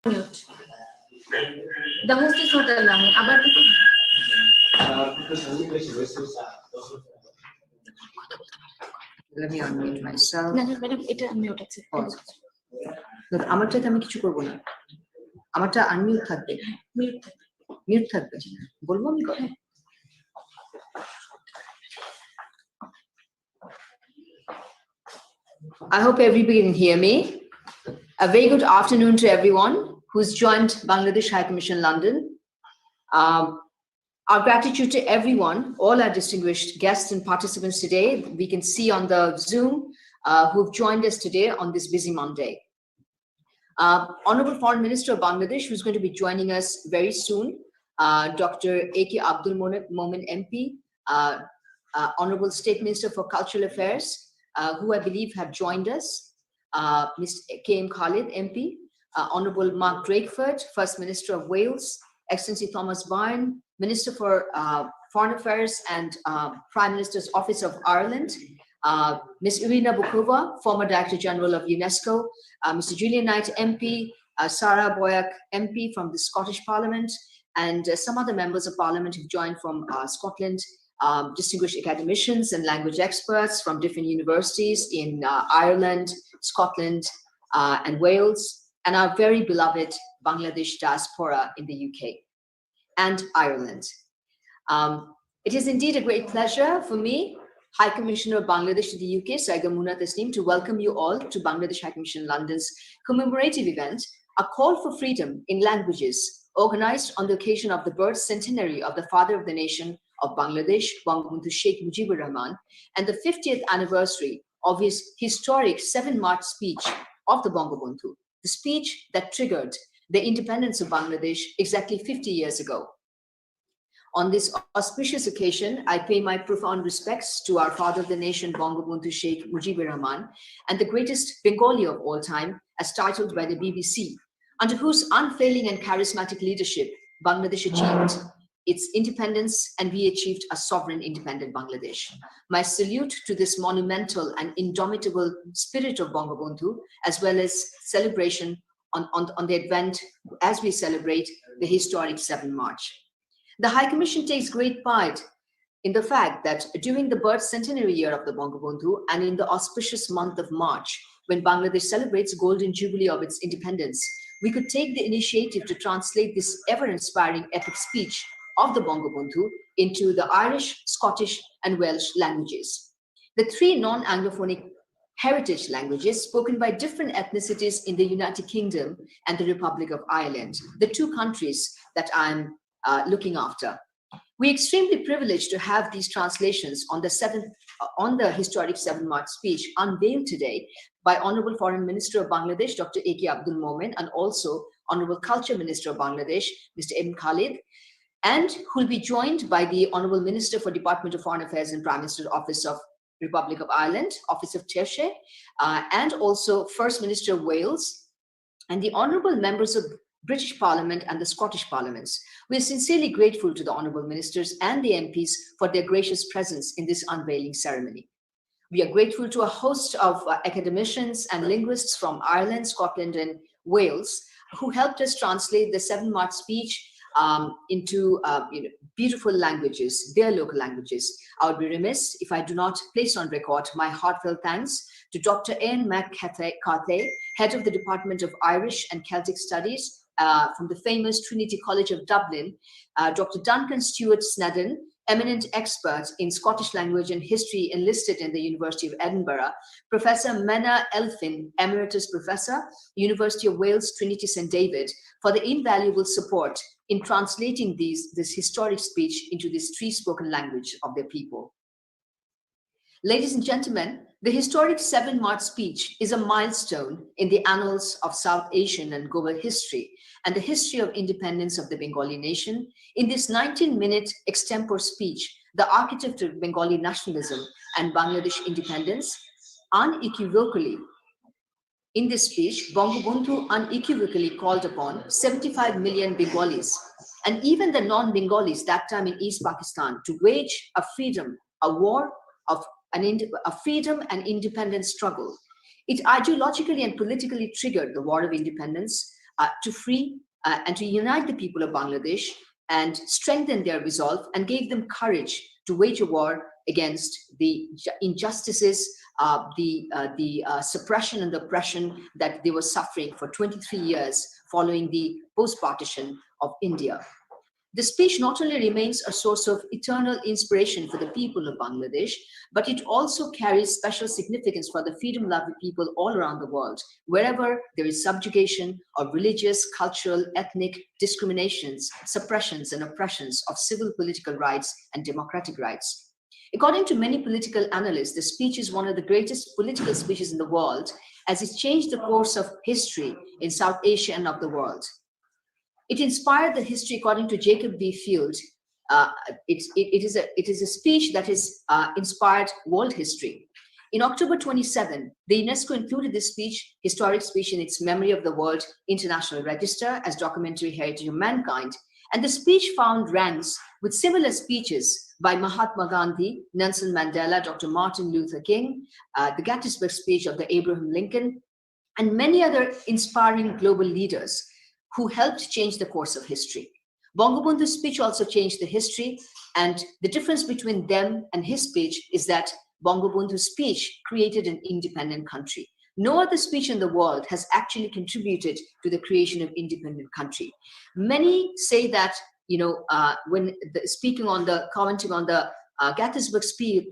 Mute. The host is not allowing. Let me unmute myself. No, madam, it is unmute. Look, আমারটাতে আমি কিছু করব না। আমারটা unmute থাকবে। Mute থাকবে। বলবো আমি কথা? I hope everybody can hear me. A very good afternoon to everyone who's joined Bangladesh High Commission London. Our gratitude to everyone, all our distinguished guests and participants today, we can see on the Zoom, who've joined us today on this busy Monday. Honorable Foreign Minister of Bangladesh, who's going to be joining us very soon, Dr. A.K. Abdul Momen MP, Honorable State Minister for Cultural Affairs, who I believe have joined us, Mr. K.M. Khalid MP, Honorable Mark Drakeford, First Minister of Wales, Excellency Thomas Byrne, Minister for Foreign Affairs and Prime Minister's Office of Ireland, Ms. Irina Bukova, former Director General of UNESCO, Mr. Julian Knight MP, Sarah Boyack MP from the Scottish Parliament, and some other members of Parliament who joined from Scotland, distinguished academicians and language experts from different universities in Ireland, Scotland, and Wales, and our very beloved Bangladesh diaspora in the UK and Ireland. It is indeed a great pleasure for me, High Commissioner of Bangladesh to the UK, Saiga Muna Tasneem, to welcome you all to Bangladesh High Commission London's commemorative event, a call for freedom in languages, organized on the occasion of the birth centenary of the father of the nation of Bangladesh, Bangabandhu Sheikh Muhibur Rahman, and the 50th anniversary of his historic 7 March speech of the Bangabandhu, the speech that triggered the independence of Bangladesh exactly 50 years ago. On this auspicious occasion, I pay my profound respects to our father of the nation, Bangabandhu Sheikh Muhibur Rahman, and the greatest Bengali of all time, as titled by the BBC, under whose unfailing and charismatic leadership, Bangladesh achieved its independence, and we achieved a sovereign independent Bangladesh. My salute to this monumental and indomitable spirit of Bangabandhu, as well as celebration on the event as we celebrate the historic 7 March. The High Commission takes great pride in the fact that during the birth centenary year of the Bangabandhu and in the auspicious month of March, when Bangladesh celebrates golden jubilee of its independence, we could take the initiative to translate this ever-inspiring epic speech of the Bangabandhu into the Irish, Scottish, and Welsh languages. The 3 non-Anglophonic heritage languages spoken by different ethnicities in the United Kingdom and the Republic of Ireland, the 2 countries that I'm looking after. We're extremely privileged to have these translations on the historic 7 March speech unveiled today by Honorable Foreign Minister of Bangladesh, Dr. A.K. Abdul Momen, and also Honorable Culture Minister of Bangladesh, Mr. M. Khalid, and who will be joined by the Honorable Minister for Department of Foreign Affairs and Prime Minister's Office of Republic of Ireland, Office of Taoiseach, and also First Minister of Wales, and the honourable members of British Parliament and the Scottish Parliaments. We are sincerely grateful to the honourable ministers and the MPs for their gracious presence in this unveiling ceremony. We are grateful to a host of academicians and linguists from Ireland, Scotland, and Wales who helped us translate the 7 March speech into beautiful languages, their local languages. I would be remiss if I do not place on record my heartfelt thanks to Dr. Ian McCarthy, head of the Department of Irish and Celtic Studies from the famous Trinity College of Dublin, Dr. Duncan Stewart Snedden, eminent expert in Scottish language and history enlisted in the University of Edinburgh, Professor Mena Elfin, Emeritus Professor, University of Wales, Trinity St. David, for the invaluable support in translating this historic speech into this 3 spoken language of their people. Ladies and gentlemen, the historic 7 March speech is a milestone in the annals of South Asian and global history and the history of independence of the Bengali nation. In this 19-minute extempore speech, the architect of Bengali nationalism and Bangladesh independence unequivocally, in this speech, Bangabandhu unequivocally called upon 75 million Bengalis and even the non-Bengalis that time in East Pakistan to wage a war of a freedom and independence struggle. It ideologically and politically triggered the War of Independence, to free and to unite the people of Bangladesh and strengthen their resolve, and gave them courage to wage a war against the injustices, the suppression and the oppression that they were suffering for 23 years following the post-partition of India. The speech not only remains a source of eternal inspiration for the people of Bangladesh, but it also carries special significance for the freedom-loving people all around the world, wherever there is subjugation of religious, cultural, ethnic discriminations, suppressions, and oppressions of civil political rights and democratic rights. According to many political analysts, the speech is one of the greatest political speeches in the world, as it changed the course of history in South Asia and of the world. It inspired the history, according to Jacob B. Field. It is a speech that has inspired world history. In October 27, the UNESCO included this speech, historic speech, in its Memory of the World International Register as Documentary Heritage of Mankind. And the speech found ranks with similar speeches by Mahatma Gandhi, Nelson Mandela, Dr. Martin Luther King, the Gettysburg speech of the Abraham Lincoln, and many other inspiring global leaders who helped change the course of history. Bangabandhu's speech also changed the history, and the difference between them and his speech is that Bangabandhu's speech created an independent country. No other speech in the world has actually contributed to the creation of independent country. Many say that, commenting on the Gettysburg speech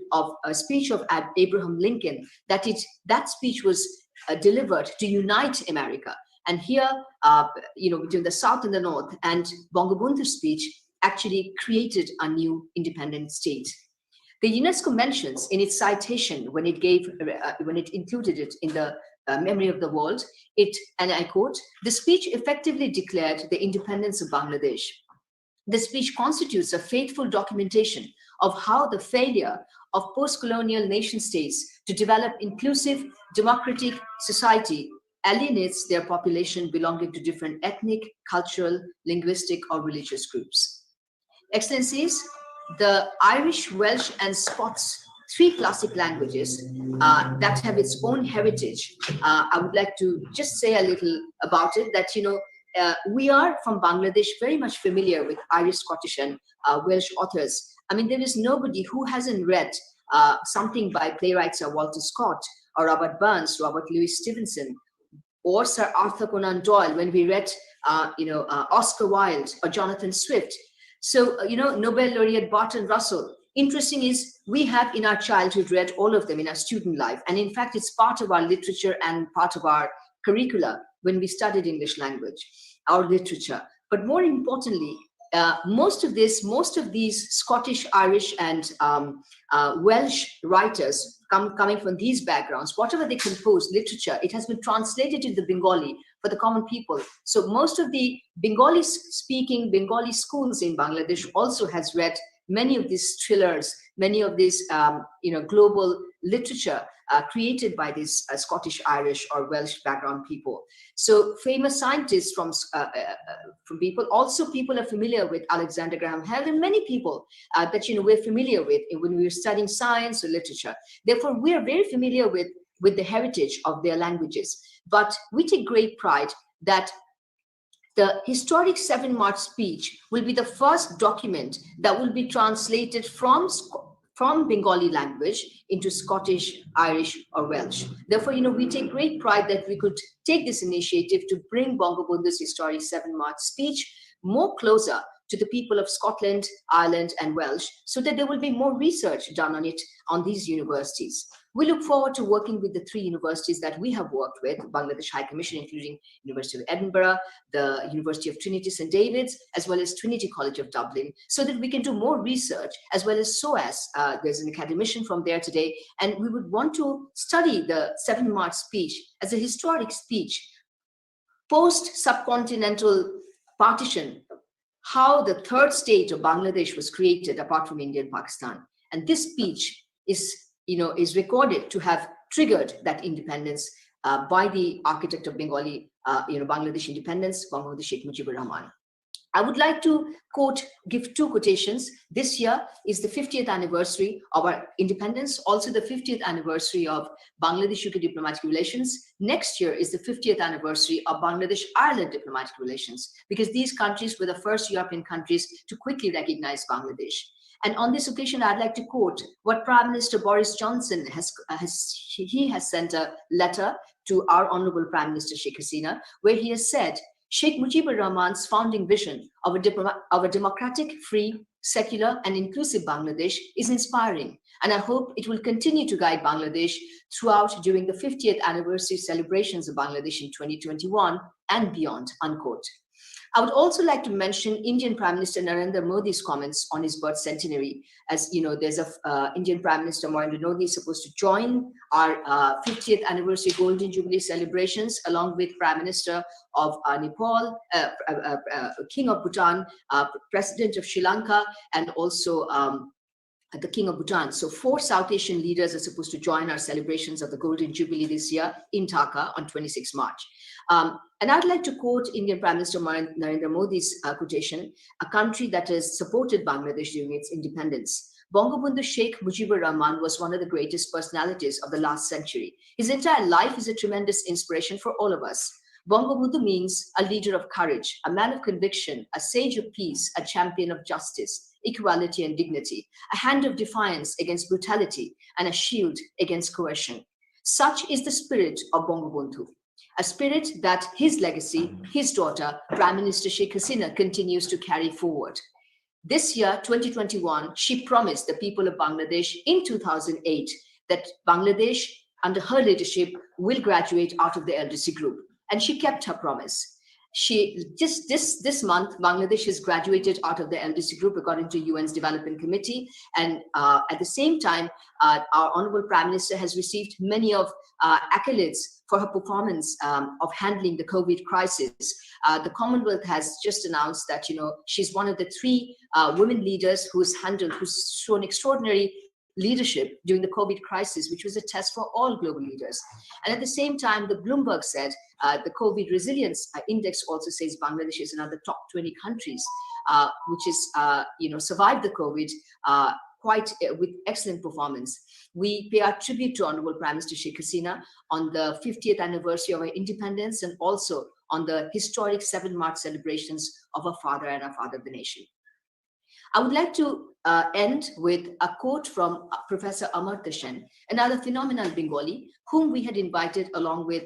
of Abraham Lincoln, that speech was delivered to unite America. And here, between the South and the North, and Bangabandhu's speech actually created a new independent state. The UNESCO mentions in its citation when it included it in the Memory of the World, and I quote, "The speech effectively declared the independence of Bangladesh. The speech constitutes a faithful documentation of how the failure of post-colonial nation states to develop inclusive, democratic society alienates their population belonging to different ethnic, cultural, linguistic, or religious groups." Excellencies, the Irish, Welsh, and Scots, three classic languages that have its own heritage. I would like to just say a little about it, that, we are from Bangladesh very much familiar with Irish, Scottish, and Welsh authors. I mean, there is nobody who hasn't read something by playwrights Sir Walter Scott, or Robert Burns, Robert Louis Stevenson, or Sir Arthur Conan Doyle, when we read, Oscar Wilde or Jonathan Swift. So, Nobel laureate Barton Russell. Interesting is we have in our childhood read all of them in our student life. And in fact, it's part of our literature and part of our curricula when we studied English language, our literature. But more importantly, most of these Scottish, Irish, and Welsh writers coming from these backgrounds, whatever they compose, literature, it has been translated into Bengali for the common people. So most of the Bengali-speaking Bengali schools in Bangladesh also has read many of these thrillers, many of these global literature created by these Scottish, Irish, or Welsh background people. So famous scientists from people, also people are familiar with Alexander Graham Bell, and many people that we're familiar with when we were studying science or literature. Therefore, we are very familiar with the heritage of their languages. But we take great pride that the historic 7 March speech will be the first document that will be translated from Bengali language into Scottish, Irish, or Welsh. Therefore, we take great pride that we could take this initiative to bring Bangabandhu's historic 7 March speech more closer to the people of Scotland, Ireland, and Welsh, so that there will be more research done on it on these universities. We look forward to working with the 3 universities that we have worked with, Bangladesh High Commission, including University of Edinburgh, the University of Trinity St. David's, as well as Trinity College of Dublin, so that we can do more research, as well as SOAS. There's an academician from there today, and we would want to study the 7 March speech as a historic speech, post-subcontinental partition, how the third state of Bangladesh was created apart from India and Pakistan. And this speech is recorded to have triggered that independence by the architect of Bengali, Bangladesh independence, Bangabandhu Sheikh Muhibur Rahman. I would like to give two quotations. This year is the 50th anniversary of our independence, also the 50th anniversary of Bangladesh-UK diplomatic relations. Next year is the 50th anniversary of Bangladesh-Ireland diplomatic relations, because these countries were the first European countries to quickly recognize Bangladesh. And on this occasion, I'd like to quote what Prime Minister Boris Johnson has sent a letter to our Honorable Prime Minister Sheikh Hasina, where he has said, Sheikh Muhibur Rahman's founding vision of a democratic, free, secular, and inclusive Bangladesh is inspiring, and I hope it will continue to guide Bangladesh throughout during the 50th anniversary celebrations of Bangladesh in 2021 and beyond, unquote. I would also like to mention Indian Prime Minister Narendra Modi's comments on his birth centenary. As you know, there's Indian Prime Minister Narendra Modi is supposed to join our 50th anniversary Golden Jubilee celebrations, along with Prime Minister of Nepal, King of Bhutan, President of Sri Lanka, and also the King of Bhutan. So 4 South Asian leaders are supposed to join our celebrations of the Golden Jubilee this year in Dhaka on 26 March. And I'd like to quote Indian Prime Minister Narendra Modi's quotation, a country that has supported Bangladesh during its independence. Bangabandhu Sheikh Muhibur Rahman was one of the greatest personalities of the last century. His entire life is a tremendous inspiration for all of us. Bangabandhu means a leader of courage, a man of conviction, a sage of peace, a champion of justice, equality and dignity, a hand of defiance against brutality, and a shield against coercion. Such is the spirit of Bangabandhu, a spirit that his legacy, his daughter, Prime Minister Sheikh Hasina, continues to carry forward. This year, 2021, she promised the people of Bangladesh in 2008 that Bangladesh, under her leadership, will graduate out of the LDC group. And she kept her promise. She just this month, Bangladesh has graduated out of the LDC group according to UN's Development Committee. And at the same time, our Honorable Prime Minister has received many of accolades for her performance of handling the COVID crisis. The Commonwealth has just announced that, you know, she's one of the 3 women leaders who's shown extraordinary leadership during the COVID crisis, which was a test for all global leaders. And at the same time, the Bloomberg said the COVID resilience index also says Bangladesh is another top 20 countries, which is, survived the COVID with excellent performance. We pay our tribute to Honorable Prime Minister Sheikh Hasina on the 50th anniversary of our independence, and also on the historic 7 March celebrations of our father and our father of the nation. I would like to end with a quote from Professor Amartya Sen, another phenomenal Bengali, whom we had invited along with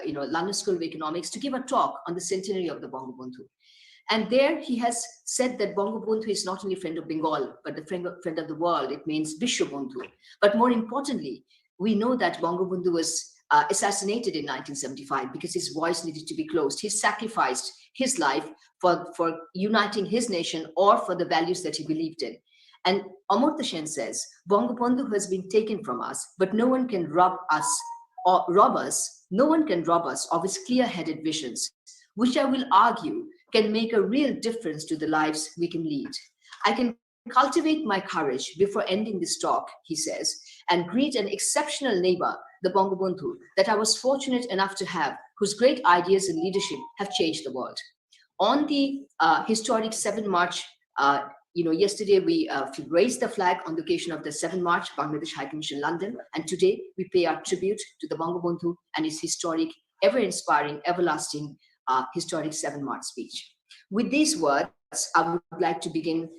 London School of Economics to give a talk on the centenary of the Bangabandhu. And there he has said that Bangabandhu is not only a friend of Bengal, but a friend of the world. It means Vishwabandhu. But more importantly, we know that Bangabandhu was assassinated in 1975 because his voice needed to be closed. He sacrificed his life for uniting his nation, or for the values that he believed in. And Amartya Sen says, Bangabandhu has been taken from us, but no one can rob us of his clear-headed visions, which I will argue can make a real difference to the lives we can lead. I can cultivate my courage before ending this talk, he says, and greet an exceptional neighbor, the Bangabandhu, that I was fortunate enough to have, whose great ideas and leadership have changed the world. On the historic 7 March, yesterday we raised the flag on the occasion of the 7 March Bangladesh High Commission London, and today we pay our tribute to the Bangabandhu and his historic, ever-inspiring, everlasting, historic 7 March speech. With these words, I would like to begin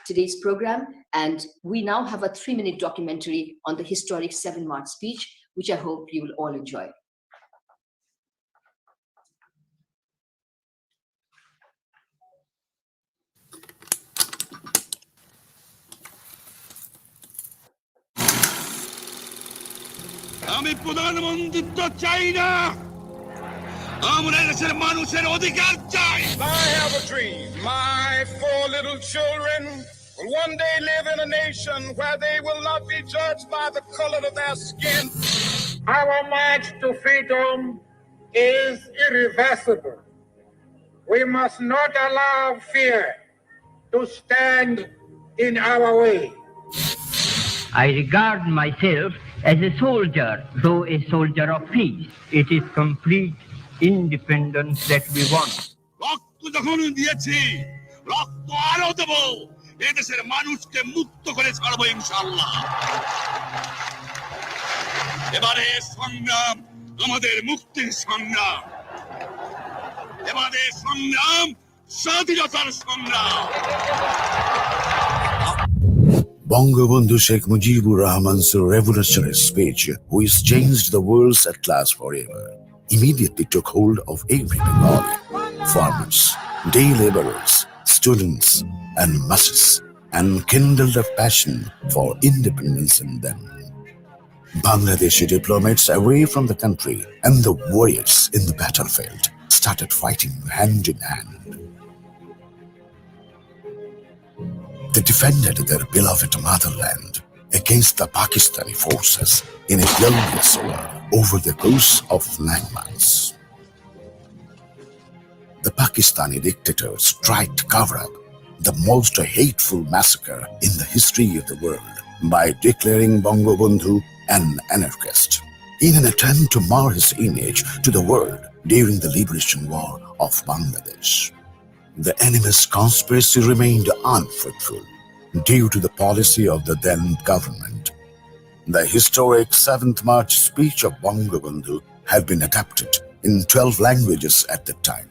today's program, and we now have a 3-minute documentary on the historic 7 March speech, which I hope you will all enjoy. আমি প্রধানমন্ত্রিত্ব চাই না, আমরা দেশের মানুষের অধিকার চাই। I have a dream. My 4 little children will one day live in a nation where they will not be judged by the color of their skin. Our march to freedom is irreversible. We must not allow fear to stand in our way. I regard myself as a soldier, though a soldier of peace. It is complete independence that we want. রক্ত যখন দিয়েছি, রক্ত আরো দেব, এদেশের মানুষকে মুক্ত করে ছাড়বো ইনশাআল্লাহ। এবারে সংগ্রাম আমাদের মুক্তির সংগ্রাম, এবারে সংগ্রাম স্বাধীনতার সংগ্রাম। Bangabandhu Sheikh Muhibur Rahman's revolutionary speech, which changed the world's atlas forever, immediately took hold of every Bengali, farmers, day laborers, students, and masses, and kindled a passion for independence in them. Bangladeshi diplomats away from the country and the warriors in the battlefield started fighting hand in hand. They defended their beloved motherland against the Pakistani forces in a glorious war over the course of 9 months. The Pakistani dictators tried to cover up the most hateful massacre in the history of the world by declaring Bangabandhu an anarchist, in an attempt to mar his image to the world during the liberation war of Bangladesh. The enemy's conspiracy remained unfruitful due to the policy of the then government. The historic 7th March speech of Bangabandhu had been adapted in 12 languages at the time.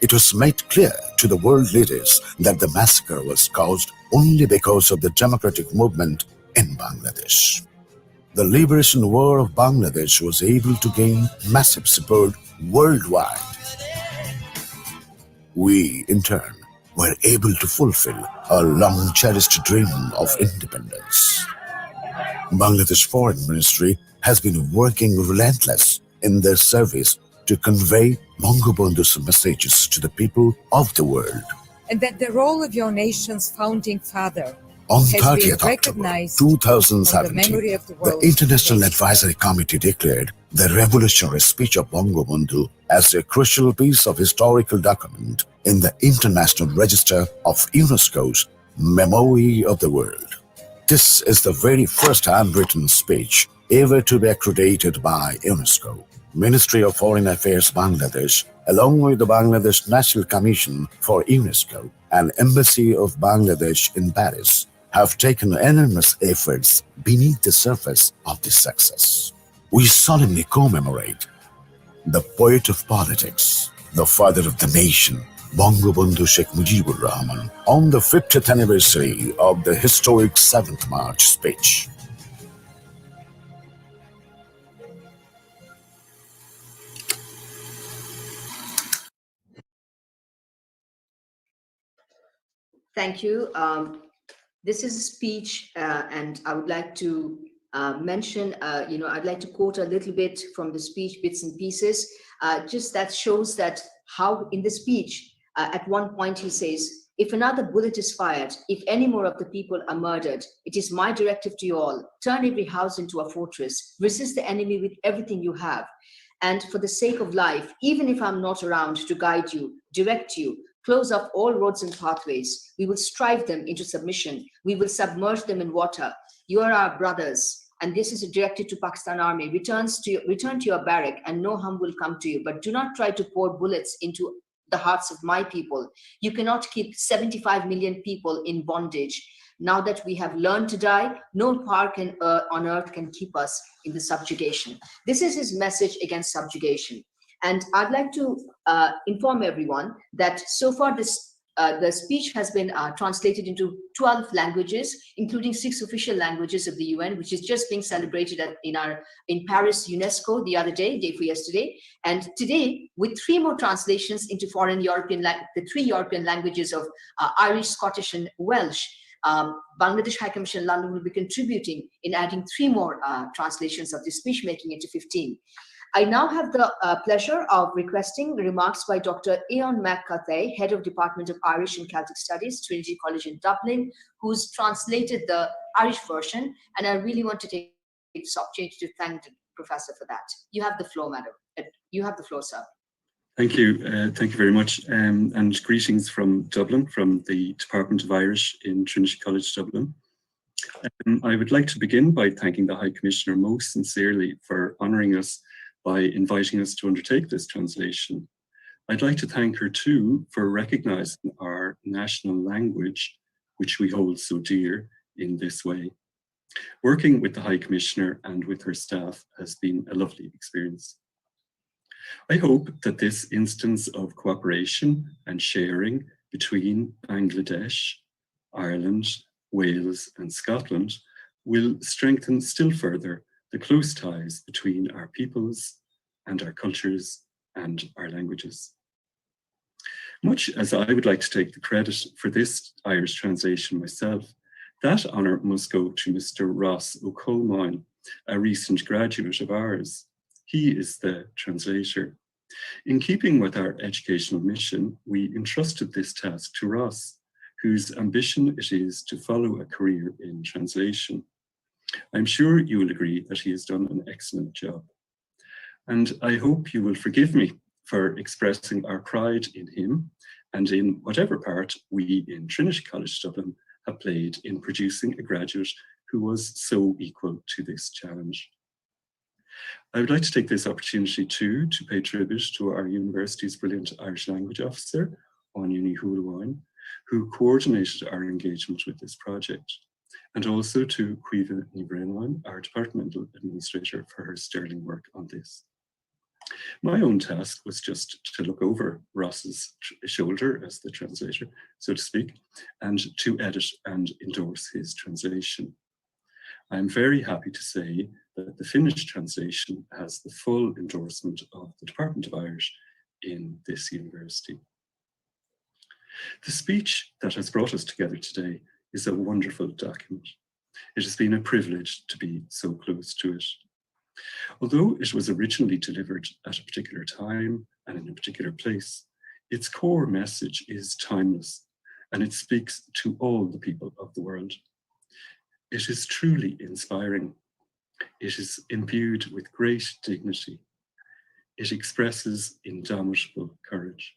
It was made clear to the world leaders that the massacre was caused only because of the democratic movement in Bangladesh. The liberation war of Bangladesh was able to gain massive support worldwide. We, in turn, were able to fulfill our long-cherished dream of independence. Bangladesh Foreign Ministry has been working relentless in their service to convey Bangabandhu's messages to the people of the world. And that the role of your nation's founding father On has 30th been October recognized 2017, on the memory of the the world. International Advisory Committee declared the revolutionary speech of Bangabandhu as a crucial piece of historical document in the International Register of UNESCO's Memory of the World. This is the very first handwritten speech ever to be accredited by UNESCO. Ministry of Foreign Affairs Bangladesh, along with the Bangladesh National Commission for UNESCO and Embassy of Bangladesh in Paris, have taken enormous efforts beneath the surface of this success. We solemnly commemorate the poet of politics, the father of the nation, Bangabandhu Sheikh Muhibur Rahman, on the 50th anniversary of the historic 7th March speech. Thank you. This is a speech, and I would like to mention, I'd like to quote a little bit from the speech, bits and pieces, just that shows that how in the speech, at one point he says, if another bullet is fired, if any more of the people are murdered, it is my directive to you all, turn every house into a fortress, resist the enemy with everything you have. And for the sake of life, even if I'm not around to guide you, direct you, close off all roads and pathways, we will strive them into submission. We will submerge them in water. You are our brothers. And this is directed to Pakistan Army. Return to your barrack and no harm will come to you. But do not try to pour bullets into the hearts of my people. You cannot keep 75 million people in bondage. Now that we have learned to die, no power on earth can keep us in the subjugation. This is his message against subjugation. And I'd like to inform everyone that so far the speech has been translated into 12 languages, including 6 official languages of the UN, which is just being celebrated in Paris, UNESCO the other day before yesterday. And today, with 3 more translations into the 3 European languages of Irish, Scottish, and Welsh, Bangladesh High Commission in London will be contributing in adding 3 more translations of this speech, making it to 15. I now have the pleasure of requesting remarks by Dr. Ian McCarthy, Head of Department of Irish and Celtic Studies, Trinity College in Dublin, who's translated the Irish version. And I really want to take this opportunity to thank the professor for that. You have the floor, madam. You have the floor, sir. Thank you. Thank you very much. And greetings from Dublin, from the Department of Irish in Trinity College, Dublin. I would like to begin by thanking the High Commissioner most sincerely for honouring us by inviting us to undertake this translation. I'd like to thank her too for recognising our national language, which we hold so dear, in this way. Working with the High Commissioner and with her staff has been a lovely experience. I hope that this instance of cooperation and sharing between Bangladesh, Ireland, Wales and Scotland will strengthen still further the close ties between our peoples and our cultures and our languages. Much as I would like to take the credit for this Irish translation myself, that honour must go to Mr. Ross O'Colmine, a recent graduate of ours. He is the translator. In keeping with our educational mission, we entrusted this task to Ross, whose ambition it is to follow a career in translation. I'm sure you will agree that he has done an excellent job. And I hope you will forgive me for expressing our pride in him and in whatever part we in Trinity College Dublin have played in producing a graduate who was so equal to this challenge. I would like to take this opportunity too to pay tribute to our university's brilliant Irish language officer, Onyuni Hulawan, who coordinated our engagement with this project, and also to Cuiva Nibrenan, our departmental administrator, for her sterling work on this. My own task was just to look over Ross's shoulder as the translator, so to speak, and to edit and endorse his translation. I'm very happy to say that the finished translation has the full endorsement of the Department of Irish in this university. The speech that has brought us together today is a wonderful document. It has been a privilege to be so close to it. Although it was originally delivered at a particular time and in a particular place, its core message is timeless and it speaks to all the people of the world. It is truly inspiring. It is imbued with great dignity. It expresses indomitable courage.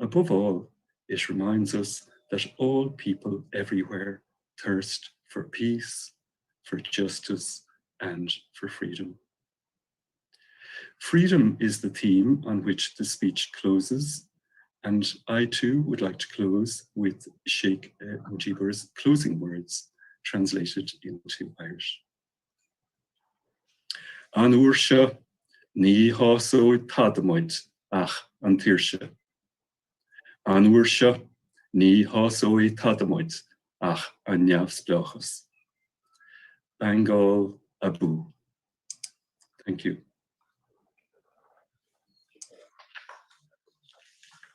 Above all, it reminds us that all people everywhere thirst for peace, for justice, and for freedom. Freedom is the theme on which the speech closes, and I too would like to close with Sheikh Muhibur's closing words, translated into Irish. An uairse ní hásóid tadamoid ach an tíorse. An uairse ní hásóid tadamoid ach an neamhsplachas. Bengal Abu. Thank you.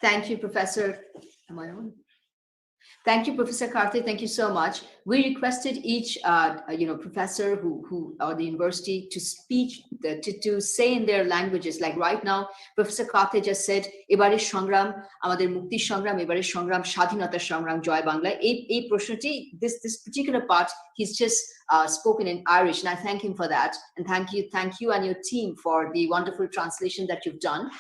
Thank you, Professor. Am I on? Thank you, Professor Karthi. Thank you so much. We requested each, professor who or the university to speak, to say in their languages. Like right now, Professor Karthi just said, "Ebare Shangram, amader mukti Shangram, ebare Shangram, Shadhinata Shangram, Joy Bangla." A prashnoti, this particular part, he's just spoken in Irish, and I thank him for that. And thank you and your team for the wonderful translation that you've done.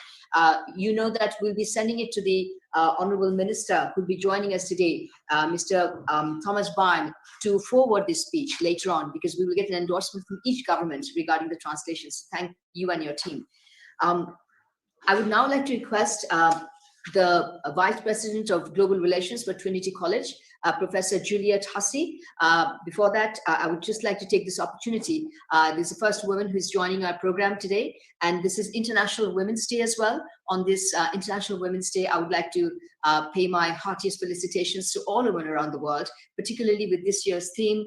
You know that we'll be sending it to the Honorable Minister who'll be joining us today, Mr. Thomas Byrne, to forward this speech later on, because we will get an endorsement from each government regarding the translations. Thank you and your team. I would now like to request the Vice President of Global Relations for Trinity College, Professor Juliet Hussey. Before that, I would just like to take this opportunity. This is the first woman who is joining our program today, and this is International Women's Day as well. On this International Women's Day, I would like to pay my heartiest felicitations to all women around the world, particularly with this year's theme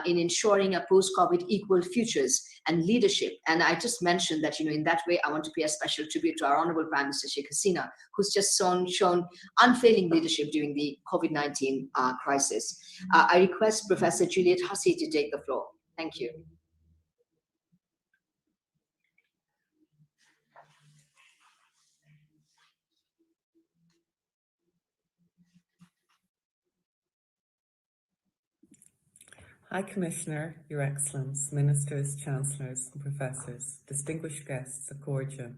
in ensuring a post-COVID equal futures and leadership. And I just mentioned that, in that way, I want to pay a special tribute to our Honorable Prime Minister Sheikh Hasina, who's just shown unfailing leadership during the COVID-19 crisis. I request Professor Juliet Hussey to take the floor. Thank you. High Commissioner, Your Excellence, Ministers, Chancellors and Professors, distinguished guests, Accordia.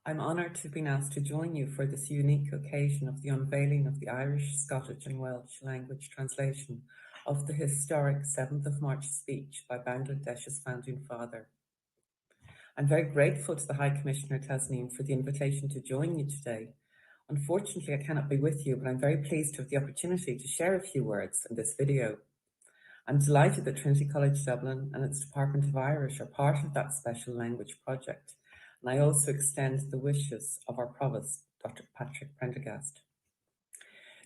I'm honoured to have been asked to join you for this unique occasion of the unveiling of the Irish, Scottish and Welsh language translation of the historic 7th of March speech by Bangladesh's founding father. I'm very grateful to the High Commissioner Tasneem for the invitation to join you today. Unfortunately, I cannot be with you, but I'm very pleased to have the opportunity to share a few words in this video. I'm delighted that Trinity College Dublin and its Department of Irish are part of that special language project, and I also extend the wishes of our Provost, Dr. Patrick Prendergast.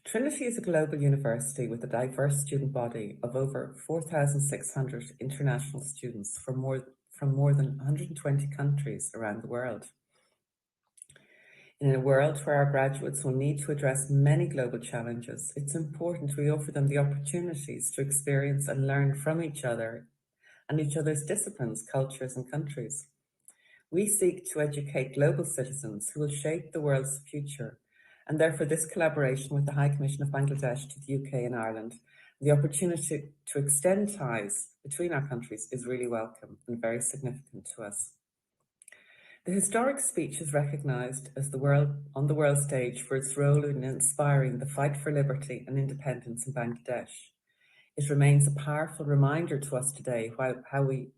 Trinity is a global university with a diverse student body of over 4,600 international students from more than 120 countries around the world. In a world where our graduates will need to address many global challenges, it's important we offer them the opportunities to experience and learn from each other and each other's disciplines, cultures, and countries. We seek to educate global citizens who will shape the world's future, and therefore this collaboration with the High Commission of Bangladesh to the UK and Ireland, the opportunity to extend ties between our countries is really welcome and very significant to us. The historic speech is recognised as on the world stage for its role in inspiring the fight for liberty and independence in Bangladesh. It remains a powerful reminder to us today why we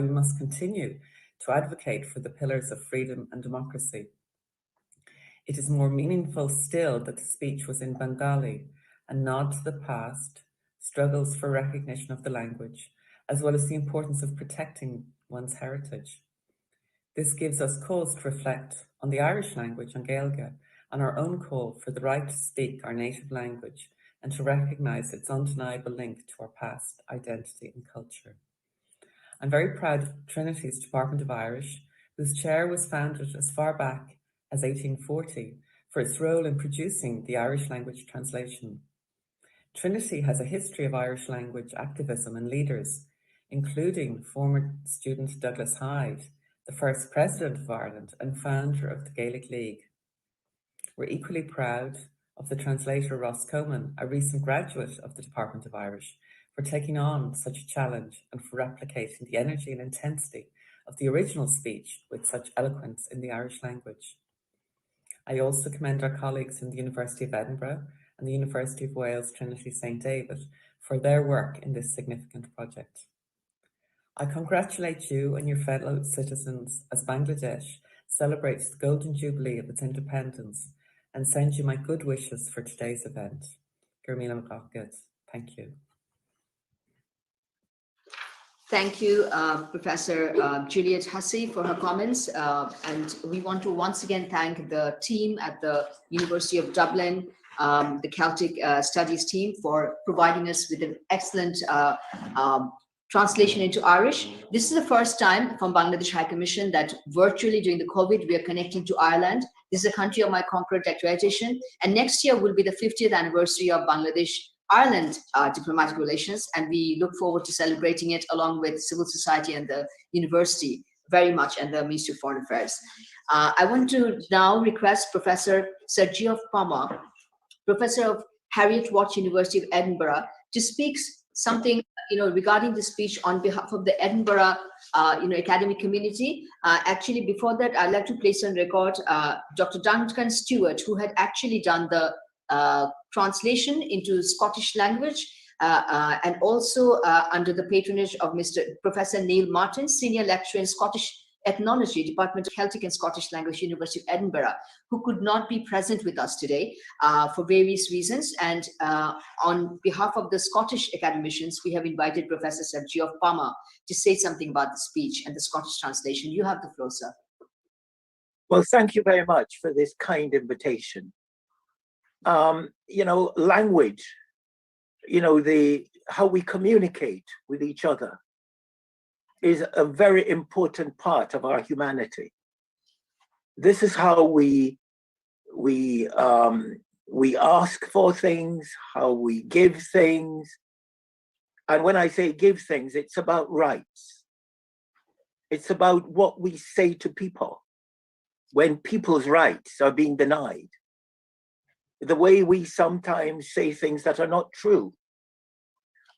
must continue to advocate for the pillars of freedom and democracy. It is more meaningful still that the speech was in Bengali, a nod to the past, struggles for recognition of the language, as well as the importance of protecting one's heritage. This gives us cause to reflect on the Irish language and Gaeilge, and our own call for the right to speak our native language and to recognise its undeniable link to our past, identity and culture. I'm very proud of Trinity's Department of Irish, whose chair was founded as far back as 1840 for its role in producing the Irish language translation. Trinity has a history of Irish language activism and leaders, including former student Douglas Hyde, the first president of Ireland and founder of the Gaelic League. We're equally proud of the translator Ross Coman, a recent graduate of the Department of Irish, for taking on such a challenge and for replicating the energy and intensity of the original speech with such eloquence in the Irish language. I also commend our colleagues in the University of Edinburgh and the University of Wales Trinity St David for their work in this significant project. I congratulate you and your fellow citizens as Bangladesh celebrates the Golden Jubilee of its independence and send you my good wishes for today's event. Thank you. Thank you, Professor Juliet Hussey, for her comments. And we want to once again thank the team at the University of Dublin, the Celtic Studies team, for providing us with an excellent translation into Irish. This is the first time from Bangladesh High Commission that virtually during the COVID, we are connecting to Ireland. This is a country of my conqueror declaration. And next year will be the 50th anniversary of Bangladesh-Ireland diplomatic relations. And we look forward to celebrating it along with civil society and the university very much and the Ministry of Foreign Affairs. I want to now request Professor Sergio Palma, Professor of Harriet Watt University of Edinburgh, to speak something regarding the speech on behalf of the Edinburgh academic community. Actually, before that, I'd like to place on record Dr. Duncan Stewart, who had actually done the translation into Scottish language, and also under the patronage of Professor Neil Martin, Senior Lecturer in Scottish Ethnology, Department of Celtic and Scottish Language, University of Edinburgh, who could not be present with us today for various reasons. And on behalf of the Scottish academicians, we have invited Professor Sergio Palma to say something about the speech and the Scottish translation. You have the floor, sir. Well, thank you very much for this kind invitation. Language, how we communicate with each other is a very important part of our humanity. This is how we ask for things, how we give things. And when I say give things, it's about rights. It's about what we say to people when people's rights are being denied. The way we sometimes say things that are not true.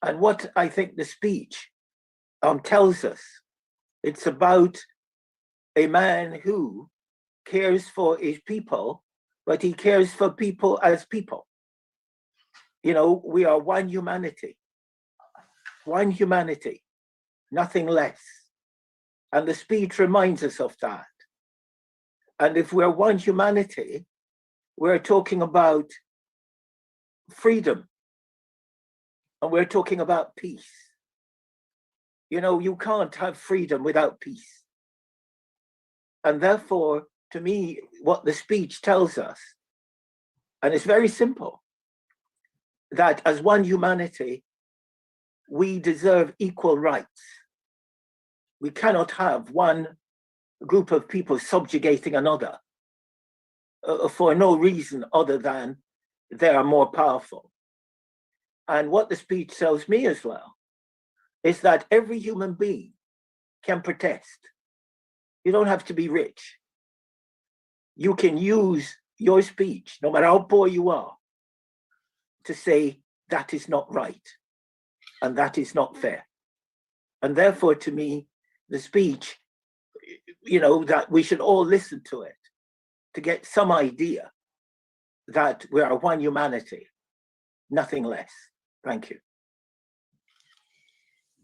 And what I think the speech tells us, it's about a man who cares for his people, but he cares for people as people. We are one humanity, nothing less. And the speech reminds us of that. And if we're one humanity, we're talking about freedom. And we're talking about peace. You know, you can't have freedom without peace. And therefore, to me, what the speech tells us, and it's very simple, that as one humanity, we deserve equal rights. We cannot have one group of people subjugating another for no reason other than they are more powerful. And what the speech tells me as well is that every human being can protest. You don't have to be rich. You can use your speech, no matter how poor you are, to say that is not right and that is not fair. And therefore, to me, the speech, you know, that we should all listen to it to get some idea that we are one humanity, nothing less. Thank you.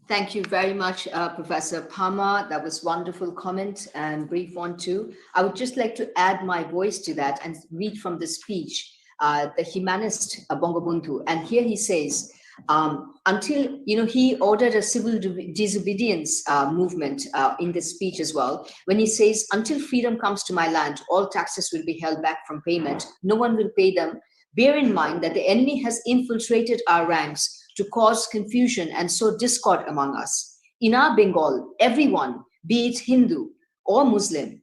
Thank you very much, Professor Palmer. That was wonderful comment and brief one too. I would just like to add my voice to that and read from the speech, the humanist Bangabandhu. And here he says, until, you know, he ordered a civil disobedience movement in the speech as well, when he says, until freedom comes to my land, all taxes will be held back from payment. No one will pay them. Bear in mind that the enemy has infiltrated our ranks to cause confusion and sow discord among us. In our Bengal, everyone, be it Hindu or Muslim,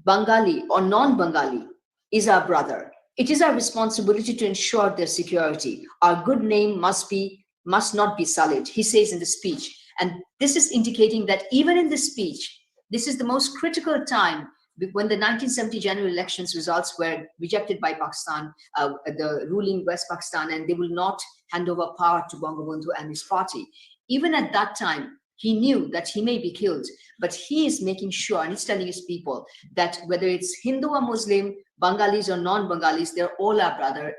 Bengali or non-Bengali, is our brother. It is our responsibility to ensure their security. Our good name must not be sullied, he says in the speech. And this is indicating that even in the speech, this is the most critical time when the 1970 general elections results were rejected by Pakistan, the ruling West Pakistan, and they will not hand over power to Bangabandhu and his party. Even at that time, he knew that he may be killed, but he is making sure, and he's telling his people that whether it's Hindu or Muslim, Bengalis or non-Bengalis, they're all our brother.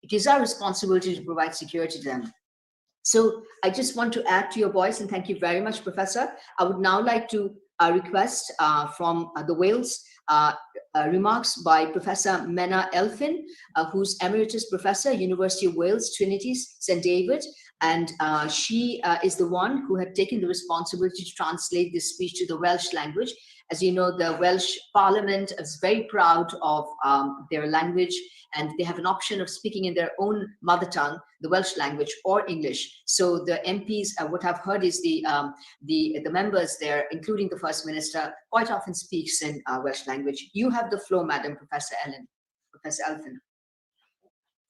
It is our responsibility to provide security to them. So I just want to add to your voice, and thank you very much, Professor. I would now like to request from the Wales remarks by Professor Mena Elfyn, who's Emeritus Professor, University of Wales, Trinity, St. David. And she is the one who had taken the responsibility to translate this speech to the Welsh language. As you know, the Welsh Parliament is very proud of their language, and they have an option of speaking in their own mother tongue, the Welsh language or English. So the MPs, what I've heard is the members there, including the First Minister, quite often speaks in Welsh language. You have the floor, Madam Professor Elfyn.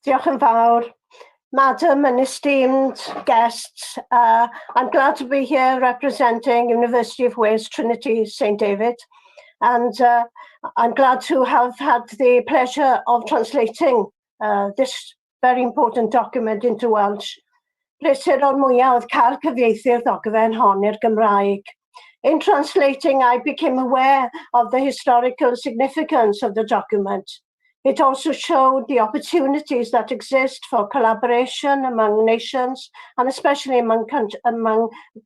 Diolch yn fawr. Madam and esteemed guests, I'm glad to be here representing University of Wales, Trinity, St. David. And I'm glad to have had the pleasure of translating this very important document into Welsh. Pleser o'r mwyaf oedd cael cyfieithu'r ddogfen hon i'r Gymraeg. In translating, I became aware of the historical significance of the document. It also showed the opportunities that exist for collaboration among nations and especially among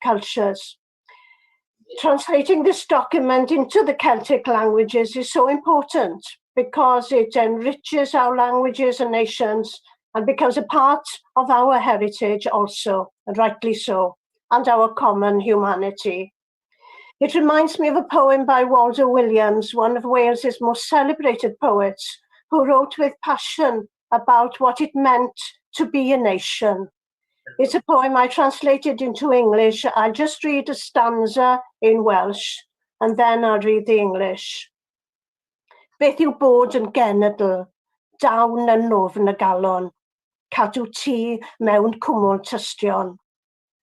cultures. Translating this document into the Celtic languages is so important because it enriches our languages and nations and becomes a part of our heritage also, and rightly so, and our common humanity. It reminds me of a poem by Walter Williams, one of Wales's most celebrated poets, who wrote with passion about what it meant to be a nation. It's a poem I translated into English. I'll just read a stanza in Welsh, and then I'll read the English. Beth yw bod yn genedl, dawn yn nofn y galon, cadw ti mewn cwmwl tystion.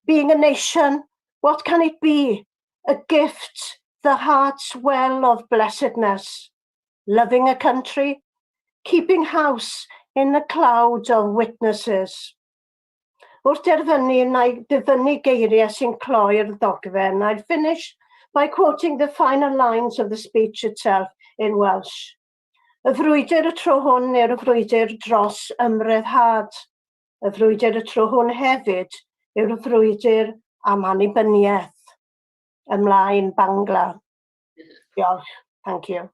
Being a nation, what can it be? A gift, the heart's well of blessedness. Loving a country, keeping house in the cloud of witnesses. Wrth derfynu, na'i dyfynnu geiriau sy'n cloi'r ddogfen. I'd finish by quoting the final lines of the speech itself in Welsh. Y frwydr y tro hwn yw'r frwydr dros ymryddhad. Y frwydr y tro hwn hefyd yw'r frwydr am annibyniaeth. Ymlaen Bangla. Diolch. Thank you.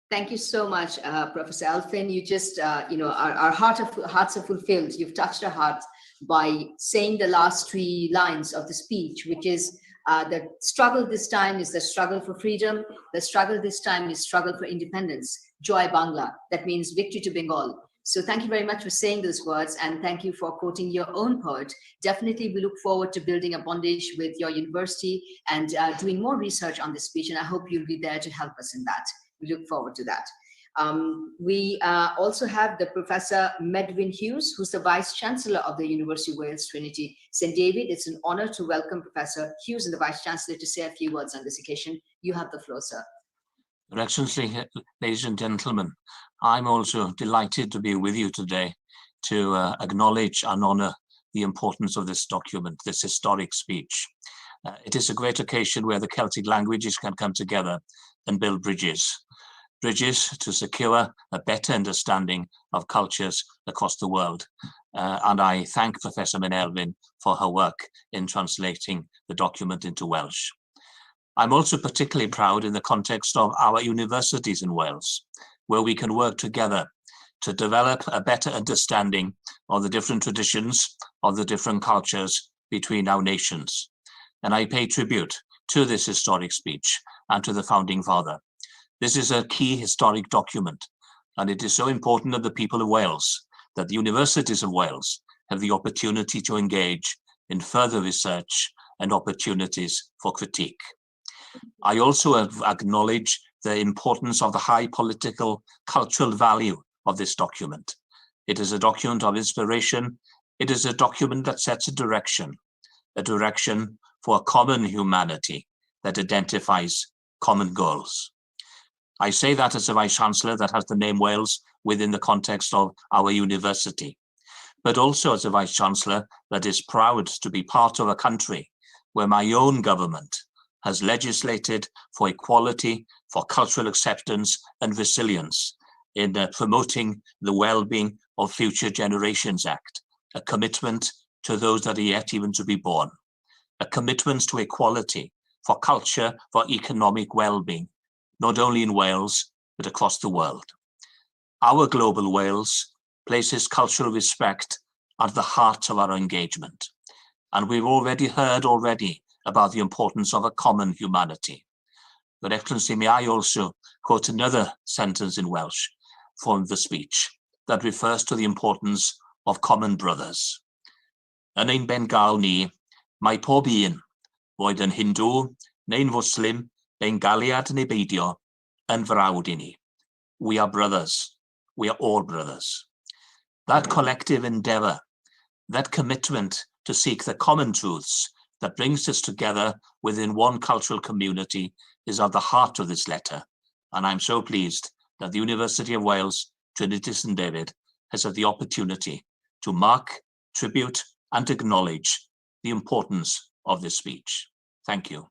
Thank you so much, Professor Alfin. You just, our hearts are fulfilled. You've touched our hearts by saying the last 3 lines of the speech, which is the struggle this time is the struggle for freedom. The struggle this time is struggle for independence. Joy Bangla. That means victory to Bengal. So thank you very much for saying those words, and thank you for quoting your own poet. Definitely, we look forward to building a bondage with your university and doing more research on this speech, and I hope you'll be there to help us in that. We look forward to that. We also have the Professor Medwin Hughes, who's the Vice Chancellor of the University of Wales, Trinity St. David. It's an honor to welcome Professor Hughes and the Vice Chancellor to say a few words on this occasion. You have the floor, sir. Your Excellency, ladies and gentlemen, I'm also delighted to be with you today to acknowledge and honor the importance of this document, this historic speech. It is a great occasion where the Celtic languages can come together and build bridges to secure a better understanding of cultures across the world. And I thank Professor Menelvin for her work in translating the document into Welsh. I'm also particularly proud in the context of our universities in Wales, where we can work together to develop a better understanding of the different traditions, of the different cultures between our nations. And I pay tribute to this historic speech and to the founding father. This is a key historic document, and it is so important that the people of Wales, that the universities of Wales have the opportunity to engage in further research and opportunities for critique. I also acknowledge the importance of the high political, cultural value of this document. It is a document of inspiration. It is a document that sets a direction for a common humanity that identifies common goals. I say that as a Vice-Chancellor that has the name Wales within the context of our university, but also as a Vice-Chancellor that is proud to be part of a country where my own government has legislated for equality, for cultural acceptance and resilience in promoting the well-being of Future Generations Act, a commitment to those that are yet even to be born, a commitment to equality, for culture, for economic well-being, not only in Wales, but across the world. Our global Wales places cultural respect at the heart of our engagement. And we've already heard about the importance of a common humanity. Your Excellency, may I also quote another sentence in Welsh from the speech that refers to the importance of common brothers. Yn ein Bengal ni, mae pob un, boed yn Hindu neu'n Muslim, Bengaliad neu beidio, yn frawd I ni. We are brothers. We are all brothers. That collective endeavor, that commitment to seek the common truths that brings us together within one cultural community is at the heart of this letter. And I'm so pleased that the University of Wales, Trinity St. David, has had the opportunity to mark, tribute, and acknowledge the importance of this speech. Thank you.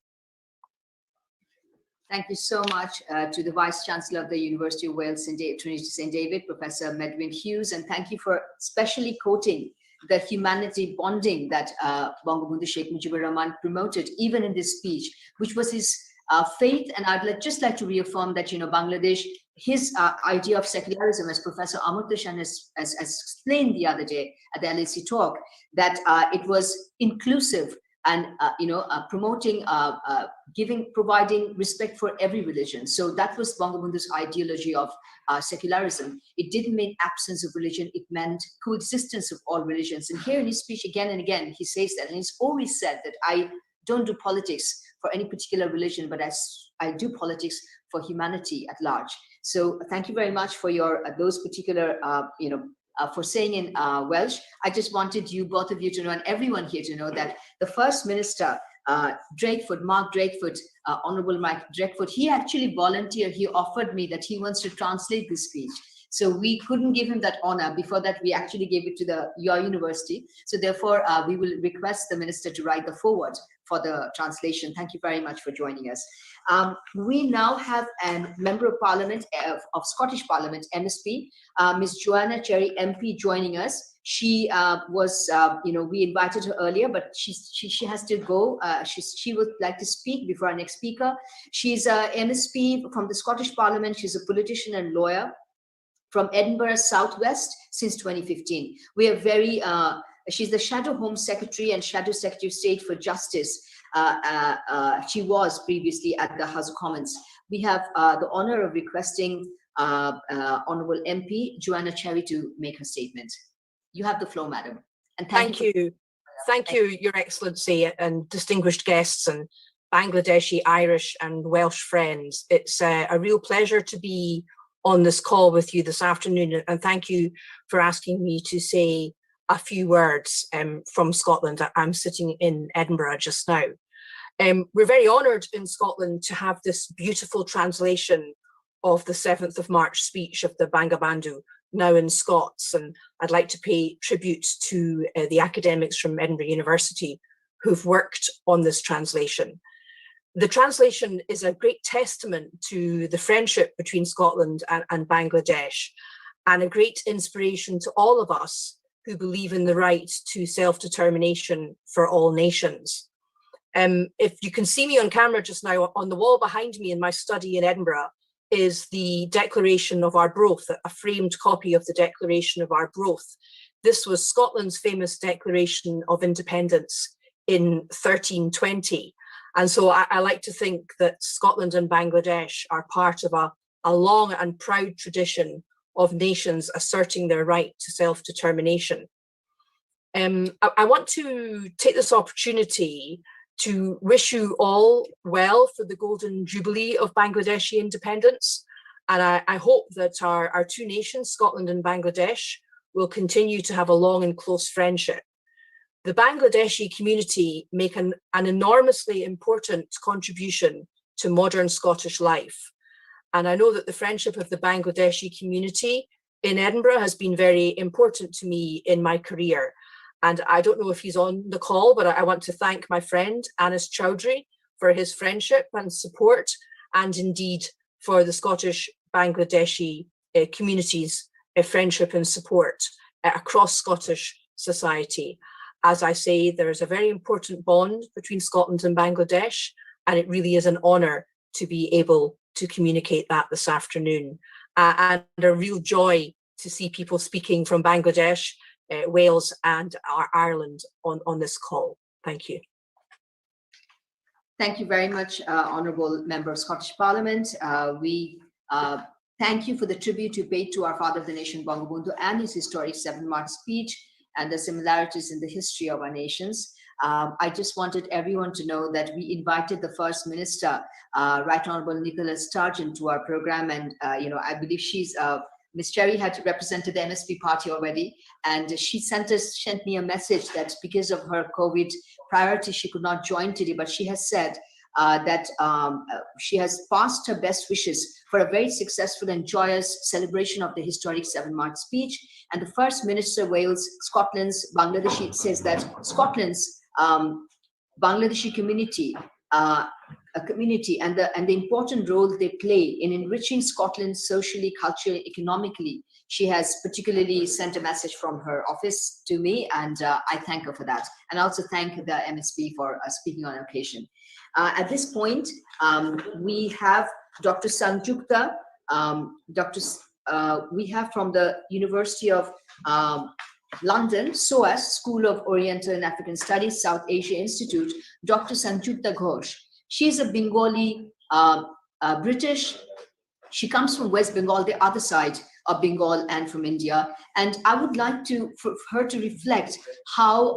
Thank you so much to the Vice-Chancellor of the University of Wales, Trinity St. David, Professor Medwin Hughes, and thank you for specially quoting the humanity bonding that Bangabandhu Sheikh Muhibur Rahman promoted even in this speech, which was his faith. And I'd just like to reaffirm that, Bangladesh, his idea of secularism, as Professor Amartya has explained the other day at the LAC talk, that it was inclusive and promoting, providing respect for every religion. So that was Bangabandhu's ideology of secularism. It didn't mean absence of religion, it meant coexistence of all religions. And here in his speech again and again, he says that, and he's always said that I don't do politics for any particular religion, but I do politics for humanity at large. So thank you very much for your those particular, for saying in Welsh. I just wanted you, both of you, to know, and everyone here to know, that the First Minister, Mark Drakeford, Honorable Mike Drakeford, he actually volunteered. He offered me that he wants to translate this speech. So we couldn't give him that honor. Before that, we actually gave it to your university. So therefore, we will request the minister to write the foreword for the translation. Thank you very much for joining us. We now have a Member of Parliament of Scottish Parliament, MSP, Ms. Joanna Cherry, MP, joining us. She was, we invited her earlier, but she has to go. She would like to speak before our next speaker. She's a MSP from the Scottish Parliament. She's a politician and lawyer from Edinburgh Southwest since 2015. We are very, she's the Shadow Home Secretary and Shadow Secretary of State for Justice. She was previously at the House of Commons. We have the honor of requesting Honourable MP Joanna Cherry to make her statement. You have the floor, madam. And thank you. Thank you, Your Excellency, and distinguished guests and Bangladeshi, Irish and Welsh friends. It's a real pleasure to be on this call with you this afternoon, and thank you for asking me to say a few words from Scotland. I'm sitting in Edinburgh just now. We're very honoured in Scotland to have this beautiful translation of the 7th of March speech of the Bangabandhu, now in Scots, and I'd like to pay tribute to the academics from Edinburgh University who've worked on this translation. The translation is a great testament to the friendship between Scotland and Bangladesh, and a great inspiration to all of us who believe in the right to self-determination for all nations. If you can see me on camera just now, on the wall behind me in my study in Edinburgh is the Declaration of Arbroath, a framed copy of the Declaration of Arbroath. This was Scotland's famous Declaration of Independence in 1320. And so I like to think that Scotland and Bangladesh are part of a long and proud tradition of nations asserting their right to self-determination. I want to take this opportunity to wish you all well for the Golden Jubilee of Bangladeshi independence. And I hope that our two nations, Scotland and Bangladesh, will continue to have a long and close friendship. The Bangladeshi community make an enormously important contribution to modern Scottish life. And I know that the friendship of the Bangladeshi community in Edinburgh has been very important to me in my career. And I don't know if he's on the call, but I want to thank my friend, Anis Chowdhury, for his friendship and support, and indeed for the Scottish Bangladeshi community's friendship and support across Scottish society. As I say, there is a very important bond between Scotland and Bangladesh, and it really is an honour to be able to communicate that this afternoon. And a real joy to see people speaking from Bangladesh, Wales and Ireland on this call. Thank you. Thank you very much, Honourable Member of Scottish Parliament. We thank you for the tribute you paid to our father of the nation, Bangabandhu, and his historic 7 March speech and the similarities in the history of our nations. I just wanted everyone to know that we invited the First Minister, Right Honourable Nicola Sturgeon, to our program, and I believe she's Ms. Cherry had represented the MSP party already, and she sent me a message that because of her COVID priority, she could not join today, but she has said that she has passed her best wishes for a very successful and joyous celebration of the historic 7 March speech. And the First Minister of Wales, Scotland's Bangladeshi, says that Scotland's Bangladeshi community, and the important role they play in enriching Scotland socially, culturally, economically. She has particularly sent a message from her office to me, and I thank her for that. And I also thank the MSP for speaking on occasion. At this point, we have Dr. Sanjukta, we have from the University of London, SOAS, School of Oriental and African Studies, South Asia Institute, Dr. Sanjukta Ghosh. She's a Bengali British. She comes from West Bengal, the other side of Bengal, and from India. And I would like for her to reflect how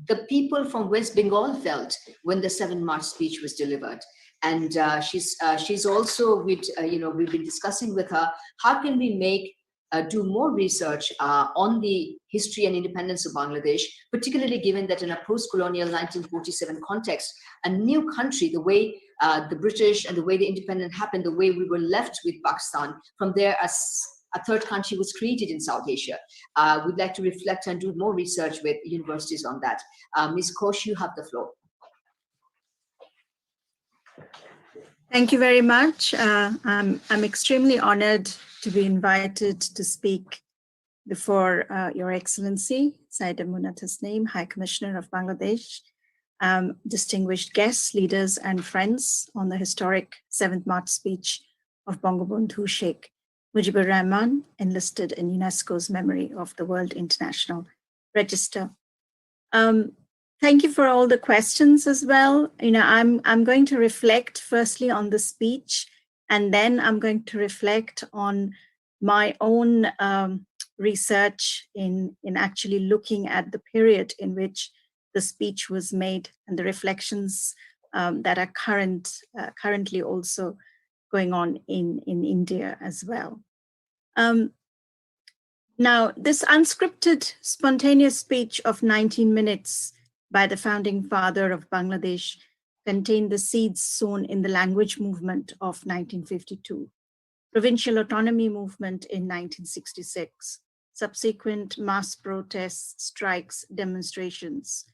the people from West Bengal felt when the 7 March speech was delivered. And she's also, we've been discussing with her, how can we do more research on the history and independence of Bangladesh, particularly given that in a post-colonial 1947 context, a new country, the way the British and the way the independence happened, the way we were left with Pakistan, from there a third country was created in South Asia. We'd like to reflect and do more research with universities on that. Ms. Ghosh, you have the floor. Thank you very much. I'm extremely honored to be invited to speak before Your Excellency, Syed Amuna Tasneem, High Commissioner of Bangladesh, distinguished guests, leaders, and friends on the historic 7th March speech of Bangabandhu Sheikh Muhibur Rahman, enlisted in UNESCO's Memory of the World International Register. Thank you for all the questions as well. I'm going to reflect firstly on the speech, and then I'm going to reflect on my own research in actually looking at the period in which the speech was made and the reflections that are currently also going on in India as well. Now, this unscripted, spontaneous speech of 19 minutes by the founding father of Bangladesh contained the seeds sown in the language movement of 1952, provincial autonomy movement in 1966, subsequent mass protests, strikes, demonstrations,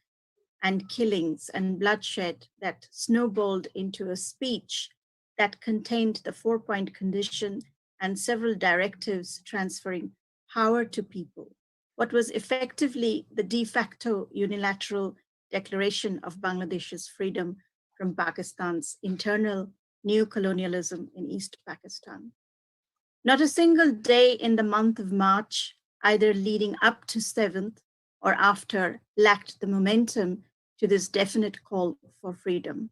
and killings and bloodshed that snowballed into a speech that contained the 4-point condition and several directives transferring power to people, what was effectively the de facto unilateral declaration of Bangladesh's freedom from Pakistan's internal neo-colonialism in East Pakistan. Not a single day in the month of March, either leading up to 7th or after, lacked the momentum to this definite call for freedom.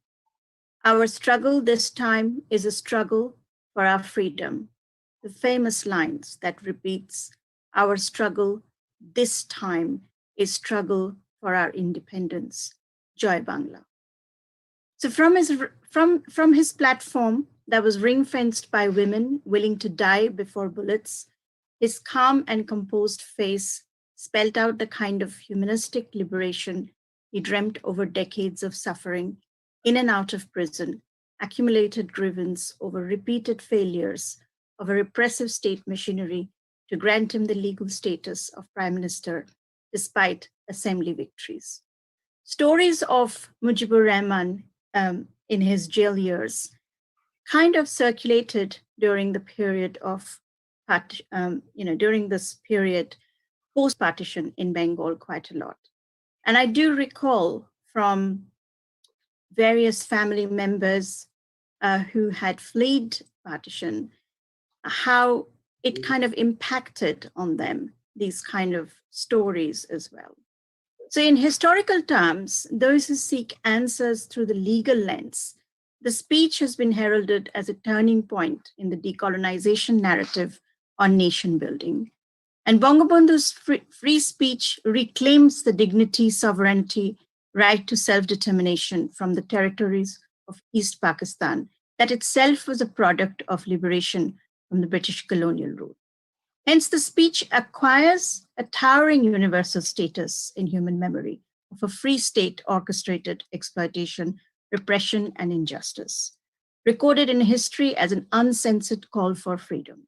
Our struggle this time is a struggle for our freedom. The famous lines that repeats, our struggle this time is struggle for our independence. Joy Bangla. So from his platform that was ring-fenced by women willing to die before bullets, his calm and composed face spelled out the kind of humanistic liberation he dreamt over decades of suffering in and out of prison, accumulated grievance over repeated failures of a repressive state machinery to grant him the legal status of Prime Minister despite assembly victories. Stories of Muhibur Rahman in his jail years kind of circulated during the period of, during this period post-partition in Bengal quite a lot. And I do recall from various family members who had fled partition, how it kind of impacted on them, these kind of stories as well. So in historical terms, those who seek answers through the legal lens, the speech has been heralded as a turning point in the decolonization narrative on nation building. And Bangabandhu's free speech reclaims the dignity, sovereignty, right to self-determination from the territories of East Pakistan, that itself was a product of liberation from the British colonial rule. Hence, the speech acquires a towering universal status in human memory of a free state orchestrated exploitation, repression, and injustice, recorded in history as an uncensored call for freedom,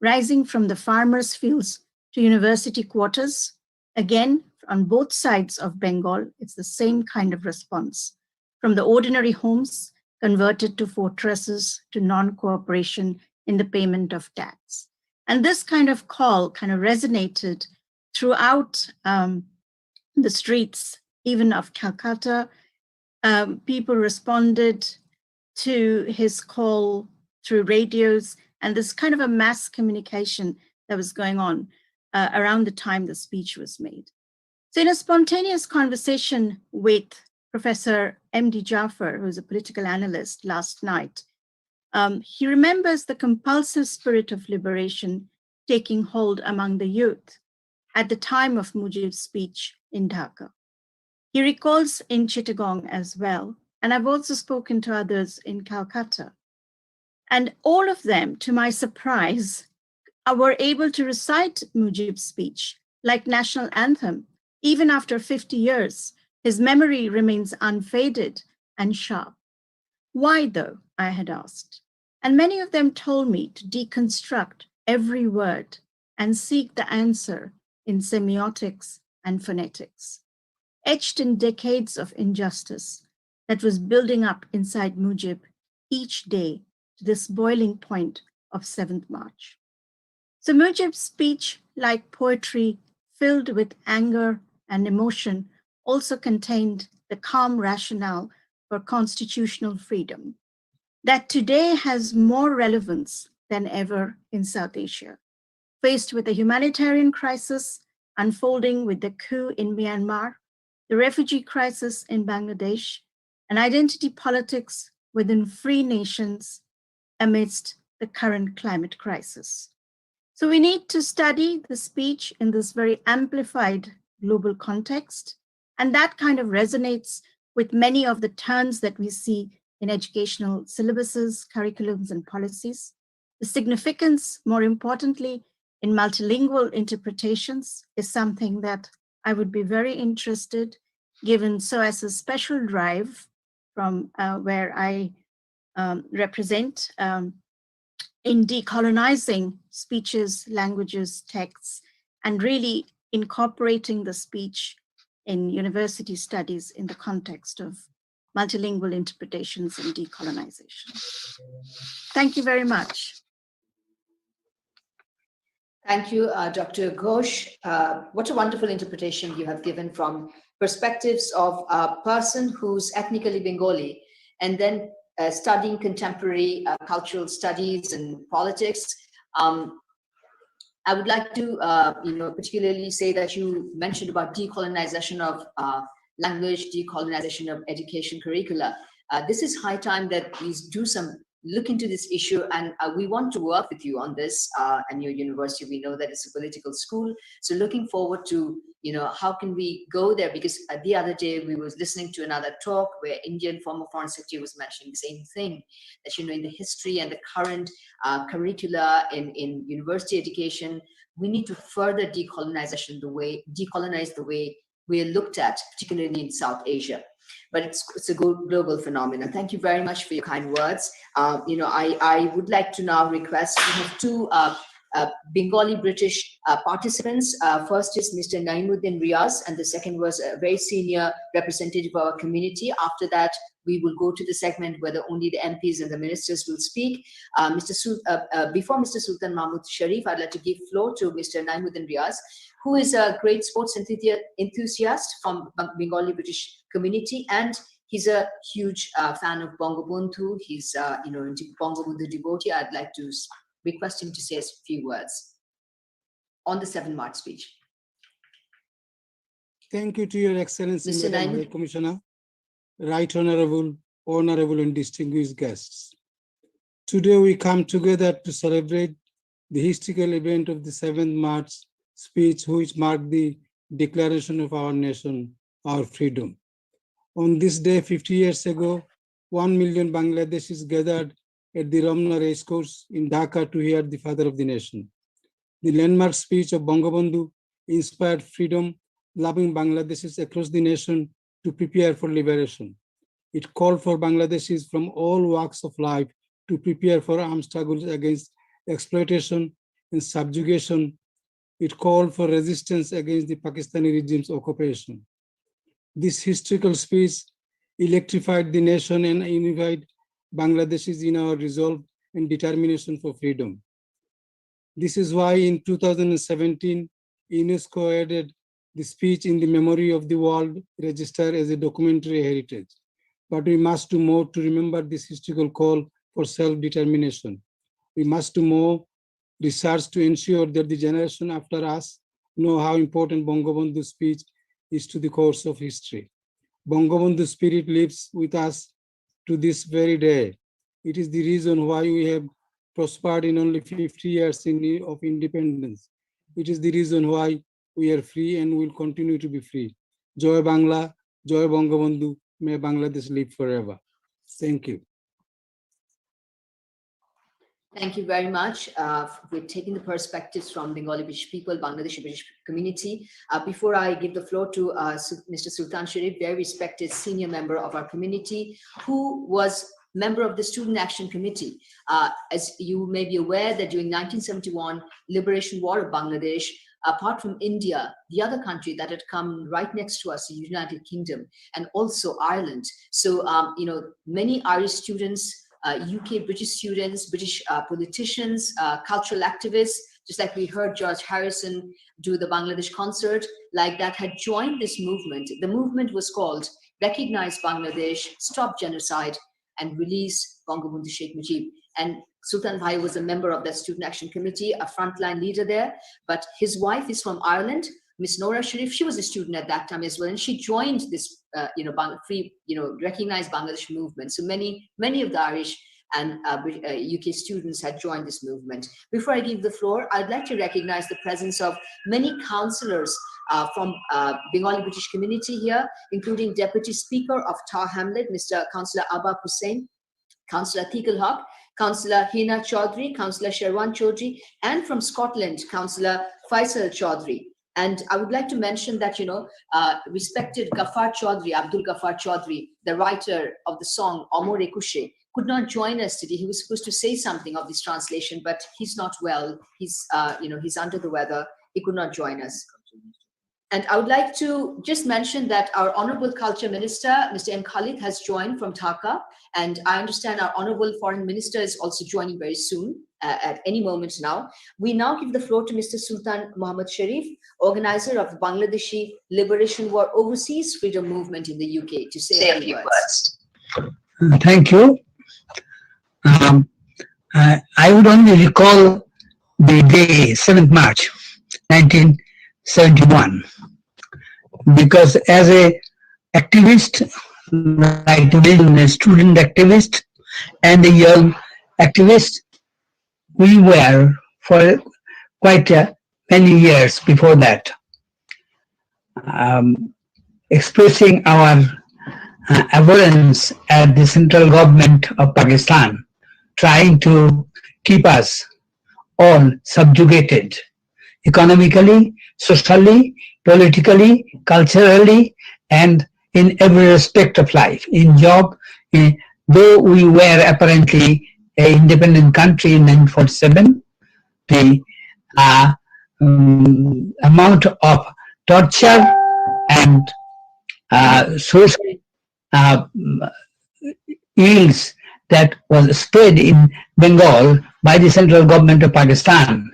rising from the farmers' fields to university quarters. Again, on both sides of Bengal, it's the same kind of response, from the ordinary homes converted to fortresses to non-cooperation in the payment of tax. And this kind of call kind of resonated throughout the streets, even of Calcutta. People responded to his call through radios, and this kind of a mass communication that was going on around the time the speech was made. So in a spontaneous conversation with Professor M.D. Jaffer, who's a political analyst, last night, he remembers the compulsive spirit of liberation taking hold among the youth at the time of Mujib's speech in Dhaka. He recalls in Chittagong as well, and I've also spoken to others in Calcutta. And all of them, to my surprise, were able to recite Mujib's speech like national anthem. Even after 50 years, his memory remains unfaded and sharp. Why though, I had asked. And many of them told me to deconstruct every word and seek the answer in semiotics and phonetics, etched in decades of injustice that was building up inside Mujib each day to this boiling point of 7th March. So Mujib's speech like poetry filled with anger and emotion, also contained the calm rationale for constitutional freedom that today has more relevance than ever in South Asia. Faced with a humanitarian crisis unfolding with the coup in Myanmar, the refugee crisis in Bangladesh, and identity politics within free nations amidst the current climate crisis. So we need to study the speech in this very amplified global context, and that kind of resonates with many of the turns that we see in educational syllabuses, curriculums, and policies. The significance, more importantly, in multilingual interpretations is something that I would be very interested, given SOAS's special drive from where I represent in decolonizing speeches, languages, texts, and really incorporating the speech in university studies in the context of multilingual interpretations and decolonization. Thank you very much. Thank you, Dr. Ghosh. What a wonderful interpretation you have given from perspectives of a person who's ethnically Bengali and then studying contemporary cultural studies and politics. I would like to, particularly say that you mentioned about decolonization of language, decolonization of education curricula. This is high time that we do some look into this issue, and we want to work with you on this and your university. We know that it's a political school, so looking forward to, how can we go there? Because the other day we was listening to another talk where Indian former foreign secretary was mentioning the same thing, that, in the history and the current curricula in university education, we need to further decolonize the way we're looked at, particularly in South Asia. But it's a global phenomenon. Thank you very much for your kind words. I would like to now request, we have two Bengali British participants. First is Mr. Naimuddin Riaz, and the second was a very senior representative of our community. After that, we will go to the segment where only the MPs and the ministers will speak. Before Mr. Sultan Mahmud Sharif, I'd like to give floor to Mr. Naimuddin Riaz, who is a great sports enthusiast from Bengali British community, and he's a huge fan of Bangabandhu. He's a Bangabandhu devotee. I'd like to request him to say a few words on the 7 March speech. Thank you to Your Excellency, Mr. Madam High Commissioner, Right Honorable and distinguished guests. Today we come together to celebrate the historical event of the 7th March speech, which marked the declaration of our nation, our freedom. On this day, 50 years ago, 1 million Bangladeshis gathered at the Ramna Racecourse in Dhaka to hear the father of the nation. The landmark speech of Bangabandhu inspired freedom-loving Bangladeshis across the nation to prepare for liberation. It called for Bangladeshis from all walks of life to prepare for armed struggles against exploitation and subjugation. It called for resistance against the Pakistani regime's occupation. This historical speech electrified the nation and unified Bangladeshis in our resolve and determination for freedom. This is why in 2017, UNESCO added the speech in the Memory of the World Register as a documentary heritage. But we must do more to remember this historical call for self-determination. We must do more research to ensure that the generation after us know how important Bangabandhu's speech is to the course of history. Bangabandhu's spirit lives with us to this very day. It is the reason why we have prospered in only 50 years of independence. It is the reason why we are free and will continue to be free. Joy Bangla, Joy Bangabandhu, may Bangladesh live forever. Thank you. Thank you very much for taking the perspectives from Bengali British people, Bangladeshi British community. Before I give the floor to Mr. Sultan Sharif, very respected senior member of our community, who was member of the Student Action Committee. As you may be aware that during 1971 Liberation War of Bangladesh, apart from India, the other country that had come right next to us, the United Kingdom, and also Ireland. So, many Irish students, UK British students, British politicians, cultural activists, just like we heard George Harrison do the Bangladesh concert, like that had joined this movement. The movement was called Recognize Bangladesh, Stop Genocide, and Release Bangabandhu Sheikh Muhibur. And Sultan Bhai was a member of that Student Action Committee, a frontline leader there, but his wife is from Ireland, Miss Nora Sharif. She was a student at that time as well, and she joined this, Recognize Bangladesh movement. So many of the Irish and UK students had joined this movement. Before I give the floor, I'd like to recognize the presence of many councillors from Bengali British community here, including Deputy Speaker of Tar Hamlet, Mr. Councillor Abba Hussain, Councillor Tikal Haq, Councillor Hina Chaudhry, Councillor Sherwan Chaudhry, and from Scotland, Councillor Faisal Chaudhry. And I would like to mention that, respected Ghaffar Chaudhry, Abdul Ghaffar Chaudhry, the writer of the song Amor Ekushe, could not join us today. He was supposed to say something of this translation, but he's not well. He's, he's under the weather. He could not join us. And I would like to just mention that our Honorable Culture Minister, Mr. M. Khalid, has joined from Dhaka. And I understand our Honorable Foreign Minister is also joining very soon, at any moment now. We now give the floor to Mr. Sultan Muhammad Sharif, organizer of the Bangladeshi Liberation War Overseas Freedom Movement in the UK, to say a few words. Thank you. I would only recall the day 7th March 1971, because as a activist, like a student activist and a young activist, we were for quite many years before that expressing our abhorrence at the central government of Pakistan, trying to keep us all subjugated economically, socially, politically, culturally, and in every respect of life. In job, though we were apparently an independent country in 1947, the amount of torture and social ills that was spread in Bengal by the central government of Pakistan,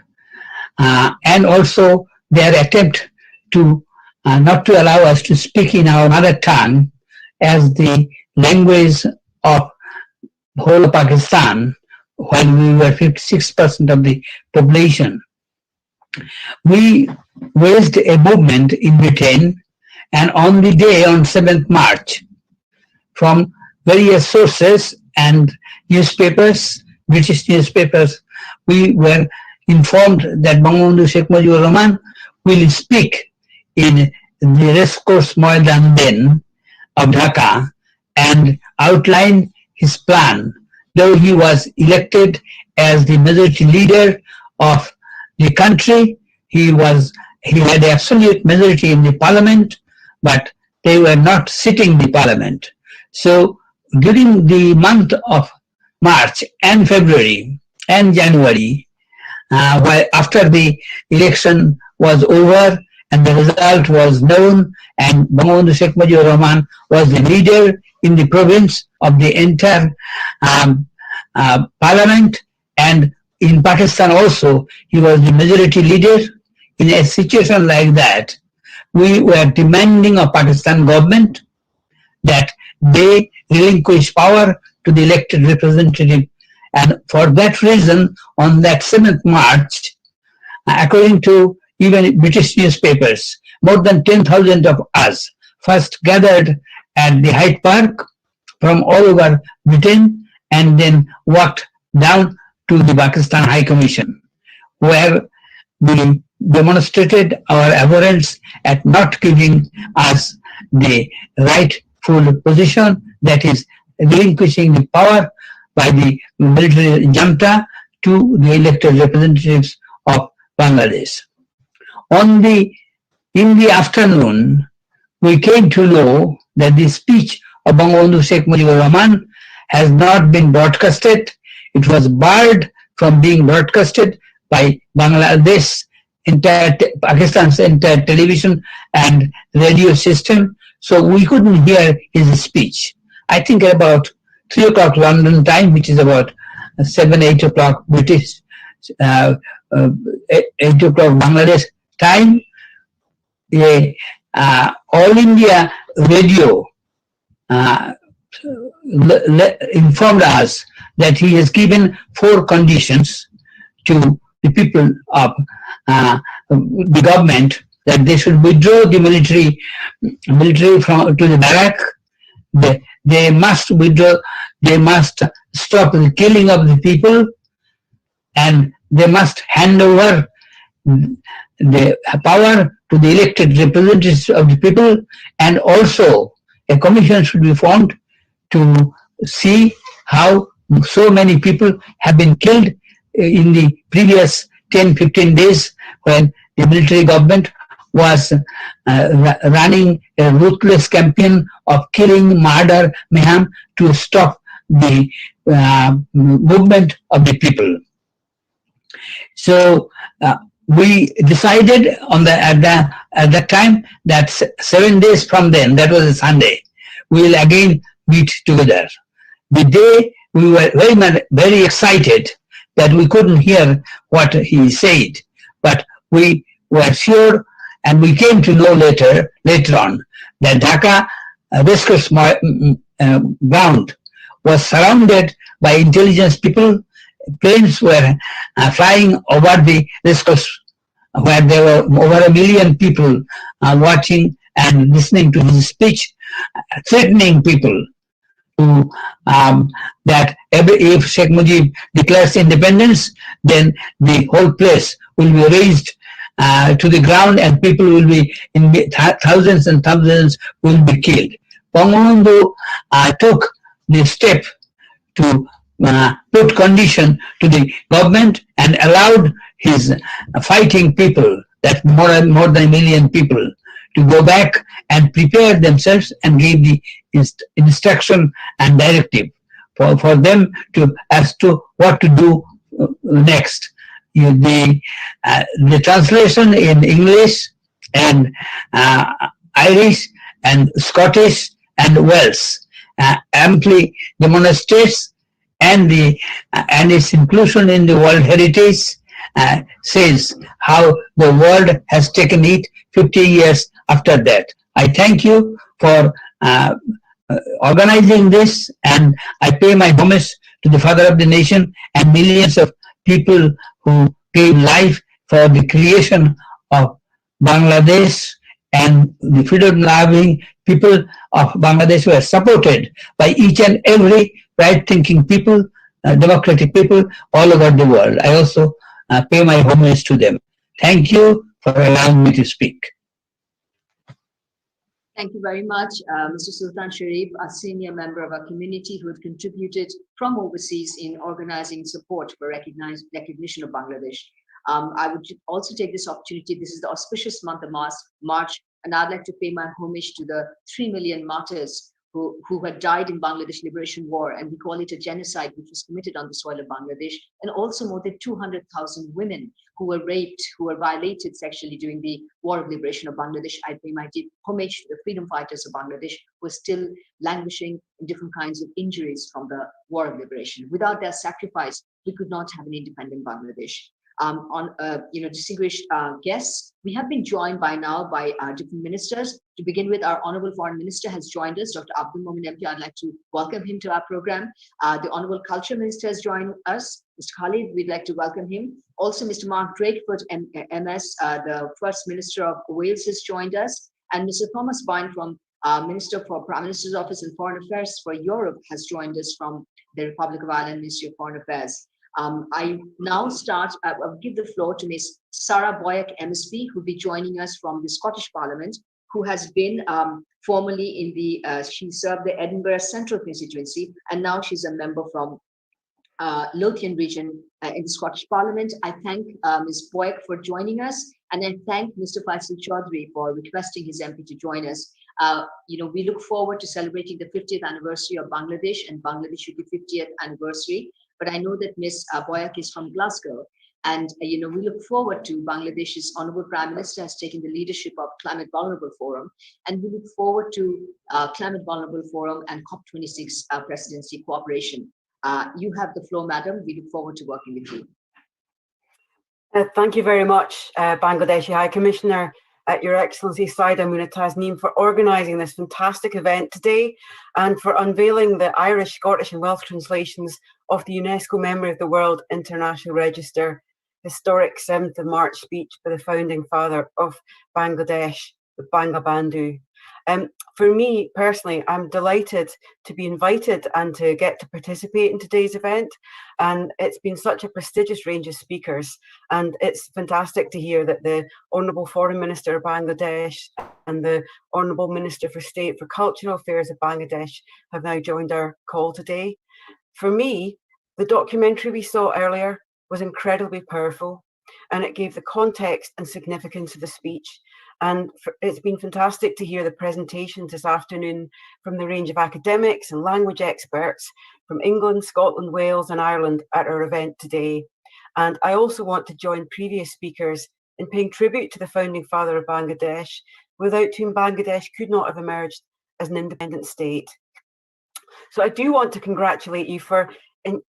and also their attempt to not to allow us to speak in our mother tongue as the language of whole of Pakistan, while we were 56% of the population. We raised a movement in Britain, and on the day, on 7th March, from various sources and newspapers, British newspapers, we were informed that Bangabandhu Sheikh Muhibur Rahman will speak in the racecourse Moydan Den of Dhaka and outline his plan. Though he was elected as the majority leader of the country, he had absolute majority in the parliament, but they were not sitting in the parliament. So during the month of March and February and January, while after the election was over and the result was known, and Bangabandhu Sheikh Muhibur Rahman was the leader in the province of the entire parliament, and in Pakistan also he was the majority leader. In a situation like that, we were demanding of Pakistan government that they relinquish power to the elected representative. And for that reason, on that 7th March, according to even British newspapers, more than 10,000 of us first gathered at the Hyde Park from all over Britain, and then walked down to the Pakistan High Commission, where we demonstrated our abhorrence at not giving us the rightful position, that is relinquishing the power by the military junta to the elected representatives of Bangladesh. In the afternoon, we came to know that the speech of Bangabandhu Sheikh Muhibur Rahman has not been broadcasted. It was barred from being broadcasted by Bangladesh, Pakistan's entire television and radio system. So we couldn't hear his speech. I think at about 3 o'clock London time, which is about 7, 8 o'clock British, 8 o'clock Bangladesh time, All India Radio informed us that he has given 4 conditions to the people of the government, that they should withdraw the military from to the barrack. They must withdraw. They must stop the killing of the people, and they must hand over the power to the elected representatives of the people, and also a commission should be formed to see how so many people have been killed in the previous 10-15 days when the military government was running a ruthless campaign of killing, murder, mayhem to stop the movement of the people. So we decided on at that time that 7 days from then, that was a Sunday, we will again meet together. The day we were very excited that we couldn't hear what he said, but we were sure, and we came to know later on that Dhaka rescue ground was surrounded by intelligence people. Planes were flying over the rescue, where there were over 1 million people watching and listening to his speech, threatening people to that if Sheikh Mujib declares independence, then the whole place will be razed to the ground, and people will be in thousands and thousands will be killed. Bangabandhu took the step to put condition to the government and allowed his fighting people, that more than 1 million people, to go back and prepare themselves and give the instruction and directive for them as to what to do next. The translation in English and Irish and Scottish and Welsh amply demonstrates, and its inclusion in the World Heritage says how the world has taken it 50 years after that. I thank you for organizing this, and I pay my homage to the father of the nation and millions of people who gave life for the creation of Bangladesh, and the freedom-loving people of Bangladesh were supported by each and every right-thinking people, democratic people all over the world. I also pay my homage to them. Thank you for allowing me to speak. Thank you very much, Mr. Sultan Sharif, a senior member of our community who had contributed from overseas in organizing support for recognition of Bangladesh. I would also take this opportunity. This is the auspicious month of March, and I'd like to pay my homage to the 3 million martyrs who had died in Bangladesh Liberation War, and we call it a genocide which was committed on the soil of Bangladesh, and also more than 200,000 women who were raped, who were violated sexually during the War of Liberation of Bangladesh. I pay my deep homage to the freedom fighters of Bangladesh who are still languishing in different kinds of injuries from the War of Liberation. Without their sacrifice, we could not have an independent Bangladesh. Distinguished guests, we have been joined by now by different ministers. To begin with, our Honorable Foreign Minister has joined us, Dr. Abdul Momin MP. I'd like to welcome him to our program. The Honorable Culture Minister has joined us, Mr. Khalid. We'd like to welcome him. Also, Mr. Mark Drakeford, MS, the First Minister of Wales, has joined us, and Mr. Thomas Byrne from Minister for Prime Minister's Office and Foreign Affairs for Europe has joined us from the Republic of Ireland Ministry of Foreign Affairs. I now I'll give the floor to Ms. Sarah Boyack, MSP, who'll be joining us from the Scottish Parliament, who has been formerly in she served the Edinburgh Central constituency, and now she's a member from Lothian region in the Scottish Parliament. I thank Ms. Boyack for joining us, and I thank Mr. Faisal Chaudhry for requesting his MP to join us. We look forward to celebrating the 50th anniversary of Bangladesh, and Bangladesh should be 50th anniversary. But I know that Ms. Boyack is from Glasgow, and we look forward to Bangladesh's Honorable Prime Minister has taken the leadership of Climate Vulnerable Forum, and we look forward to Climate Vulnerable Forum and COP26 presidency cooperation. You have the floor, madam. We look forward to working with you. Thank you very much, Bangladeshi High Commissioner, Your Excellency Saida Muna Tasneem, for organising this fantastic event today and for unveiling the Irish, Scottish and Welsh translations of the UNESCO Memory of the World International Register historic 7th of March speech by the founding father of Bangladesh, the Bangabandhu. For me personally, I'm delighted to be invited and to get to participate in today's event. And it's been such a prestigious range of speakers. And it's fantastic to hear that the Honourable Foreign Minister of Bangladesh and the Honourable Minister for State for Cultural Affairs of Bangladesh have now joined our call today. For me, the documentary we saw earlier was incredibly powerful, and it gave the context and significance of the speech. And it's been fantastic to hear the presentations this afternoon from the range of academics and language experts from England, Scotland, Wales and Ireland at our event today. And I also want to join previous speakers in paying tribute to the founding father of Bangladesh, without whom Bangladesh could not have emerged as an independent state. So I do want to congratulate you for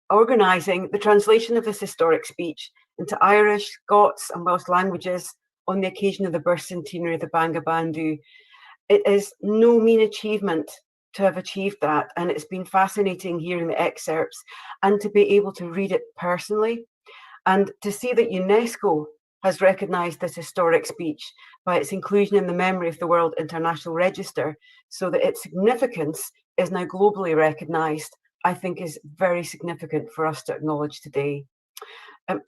organising the translation of this historic speech into Irish, Scots and Welsh languages on the occasion of the birth centenary of the Bangabandhu. It is no mean achievement to have achieved that, and it's been fascinating hearing the excerpts and to be able to read it personally, and to see that UNESCO has recognised this historic speech by its inclusion in the Memory of the World International Register, so that its significance is now globally recognised, I think is very significant for us to acknowledge today.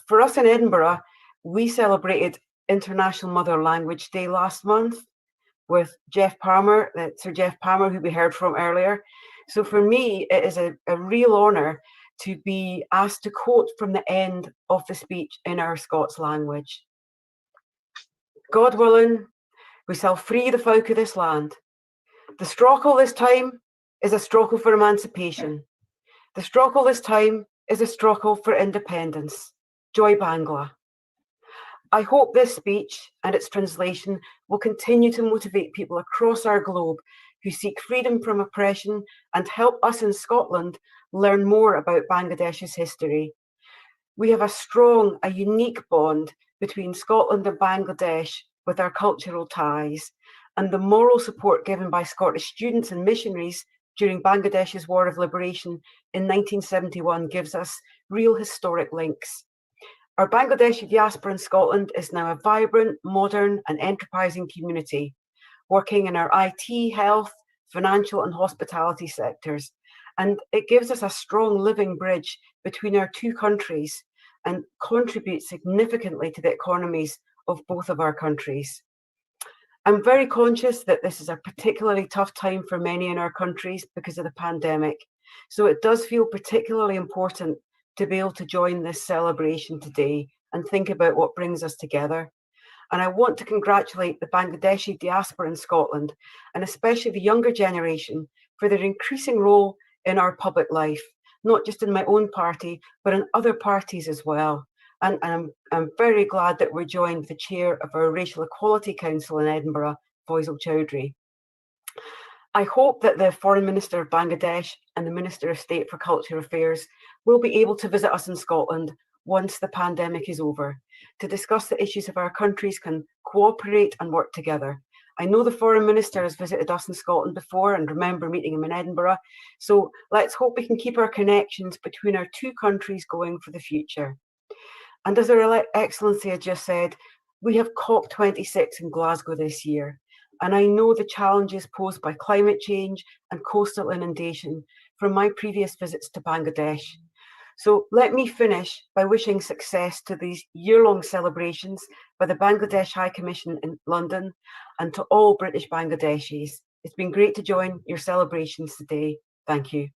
For us in Edinburgh, we celebrated International Mother Language Day last month with Jeff Palmer, Sir Jeff Palmer, who we heard from earlier. So for me, it is a real honour to be asked to quote from the end of the speech in our Scots language. God willing, we shall free the folk of this land. The struggle this time is a struggle for emancipation. The struggle this time is a struggle for independence. Joy Bangla. I hope this speech and its translation will continue to motivate people across our globe who seek freedom from oppression and help us in Scotland learn more about Bangladesh's history. We have a unique bond between Scotland and Bangladesh with our cultural ties, and the moral support given by Scottish students and missionaries during Bangladesh's War of Liberation in 1971 gives us real historic links. Our Bangladeshi diaspora in Scotland is now a vibrant, modern and enterprising community, working in our IT, health, financial and hospitality sectors. And it gives us a strong living bridge between our two countries and contributes significantly to the economies of both of our countries. I'm very conscious that this is a particularly tough time for many in our countries because of the pandemic. So it does feel particularly important to be able to join this celebration today and think about what brings us together. And I want to congratulate the Bangladeshi diaspora in Scotland, and especially the younger generation, for their increasing role in our public life, not just in my own party, but in other parties as well. And I'm very glad that we're joined with the chair of our Racial Equality Council in Edinburgh, Faisal Chowdhury. I hope that the Foreign Minister of Bangladesh and the Minister of State for Cultural Affairs will be able to visit us in Scotland once the pandemic is over, to discuss the issues of our countries can cooperate and work together. I know the Foreign Minister has visited us in Scotland before and remember meeting him in Edinburgh, so let's hope we can keep our connections between our two countries going for the future. And as Her Excellency had just said, we have COP26 in Glasgow this year. And I know the challenges posed by climate change and coastal inundation from my previous visits to Bangladesh. So let me finish by wishing success to these year-long celebrations by the Bangladesh High Commission in London and to all British Bangladeshis. It's been great to join your celebrations today. Thank you.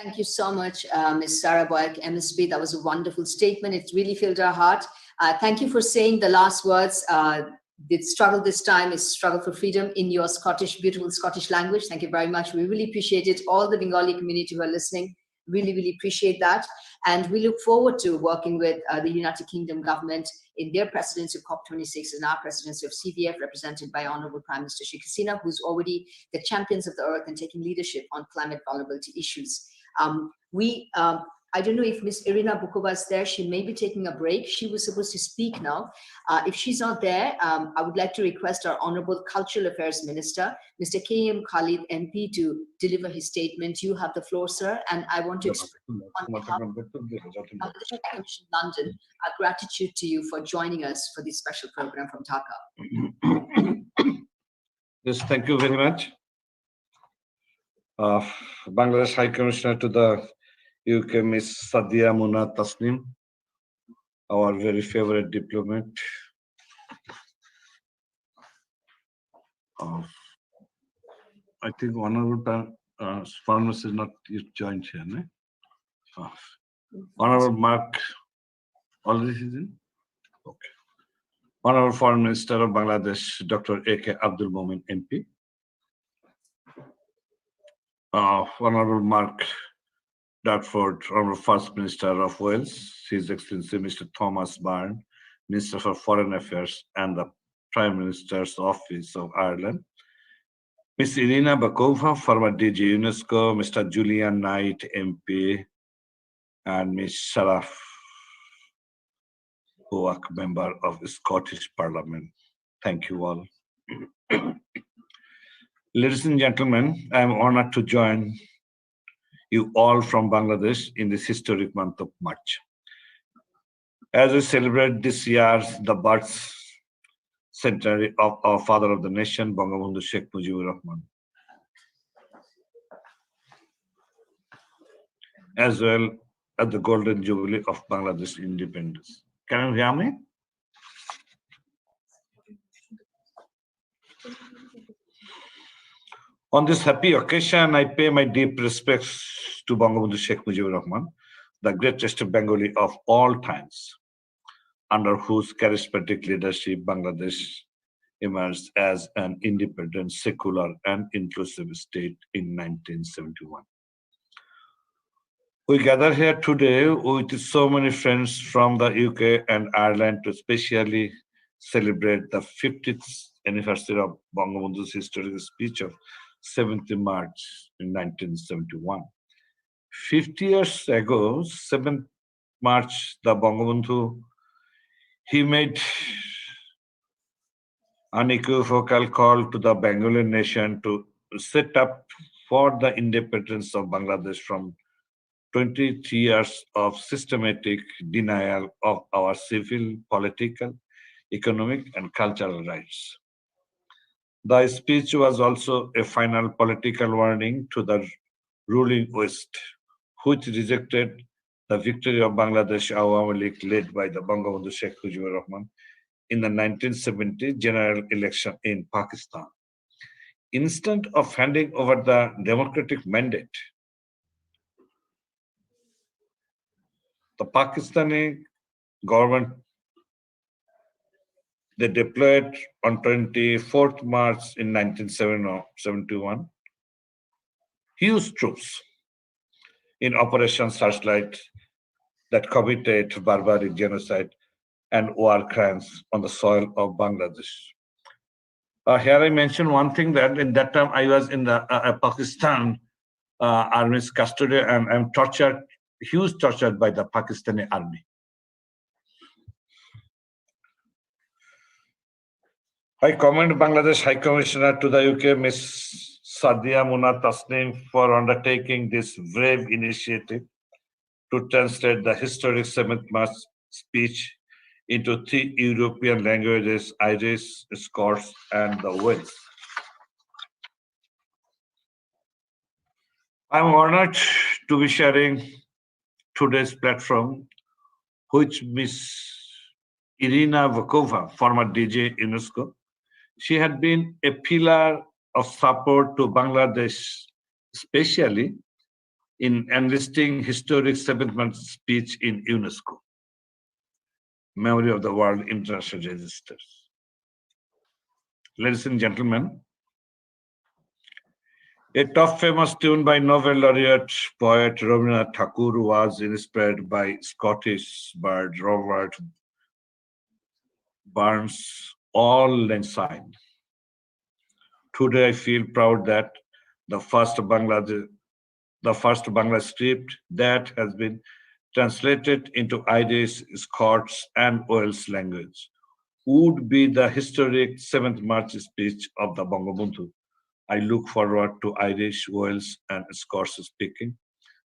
Thank you so much, Ms. Sarah Boyack, MSP. That was a wonderful statement. It really filled our heart. Thank you for saying the last words. The struggle this time is struggle for freedom in your beautiful Scottish language. Thank you very much. We really appreciate it. All the Bengali community who are listening, really appreciate that. And we look forward to working with the United Kingdom government in their presidency of COP26 and our presidency of CVF, represented by Honourable Prime Minister Sheikh Hasina, who's already the champions of the earth and taking leadership on climate vulnerability issues. We I don't know if Miss Irina Bukova is there. She may be taking a break. She was supposed to speak now. If she's not there, I would like to request our Honorable Cultural Affairs Minister, Mr. K.M. Khalid MP, to deliver his statement. You have the floor, sir. And I want to express on behalf of the Commission London our gratitude to you for joining us for this special program from Dhaka. Yes, thank you very much. Bangladesh High Commissioner to the UK, Miss Sadia Muna Tasnim, our very favorite diplomat. I think Honorable Farmers is not yet joined here. No? Honorable Mark, already is in? Okay. Honorable Foreign Minister of Bangladesh, Dr. A.K. Abdul Momen MP. Honorable Mark Dartford, Honorable First Minister of Wales, His Excellency Mr. Thomas Byrne, Minister for Foreign Affairs and the Prime Minister's Office of Ireland, Miss Irina Bakova, former DG UNESCO, Mr. Julian Knight, MP, and Miss Sharaf Hoak, Member of the Scottish Parliament. Thank you all. Ladies and gentlemen, I am honored to join you all from Bangladesh in this historic month of March. As we celebrate this year the birth centenary of our father of the nation, Bangabandhu Sheikh Muhibur Rahman, as well as the golden jubilee of Bangladesh independence. Can you hear me? On this happy occasion, I pay my deep respects to Bangabandhu Sheikh Muhibur Rahman, the greatest Bengali of all times, under whose charismatic leadership Bangladesh emerged as an independent, secular, and inclusive state in 1971. We gather here today with so many friends from the UK and Ireland to specially celebrate the 50th anniversary of Bangabandhu's historic speech of 7th March in 1971. 50 years ago, 7th March, the Bangabandhu, he made unequivocal call to the Bengali nation to set up for the independence of Bangladesh from 23 years of systematic denial of our civil, political, economic, and cultural rights. The speech was also a final political warning to the ruling West, which rejected the victory of Bangladesh Awami League led by the Bangabandhu Sheikh Muhibur Rahman in the 1970 general election in Pakistan. Instead of handing over the democratic mandate, the Pakistani government, they deployed on 24th March in 1971 huge troops in Operation Searchlight that committed barbaric genocide and war crimes on the soil of Bangladesh. Here I mention one thing, that in that time I was in the Pakistan army's custody and I'm tortured, huge tortured by the Pakistani army. I commend Bangladesh High Commissioner to the UK, Ms. Sadia Muna Tasnim, for undertaking this brave initiative to translate the historic 7th March speech into 3 European languages, Irish, Scots, and the Welsh. I'm honored to be sharing today's platform, which Ms. Irina Vakova, former DG UNESCO, she had been a pillar of support to Bangladesh, especially in enlisting historic 7th March speech in UNESCO, Memory of the World International Registers. Ladies and gentlemen, a top famous tune by Nobel laureate poet Rabindranath Tagore was inspired by Scottish bird Robert Burns' All Lang Syne. Today I feel proud that the first Bangla script that has been translated into Irish, Scots, and Welsh language, would be the historic 7th March speech of the Bangabandhu. I look forward to Irish, Welsh, and Scots speaking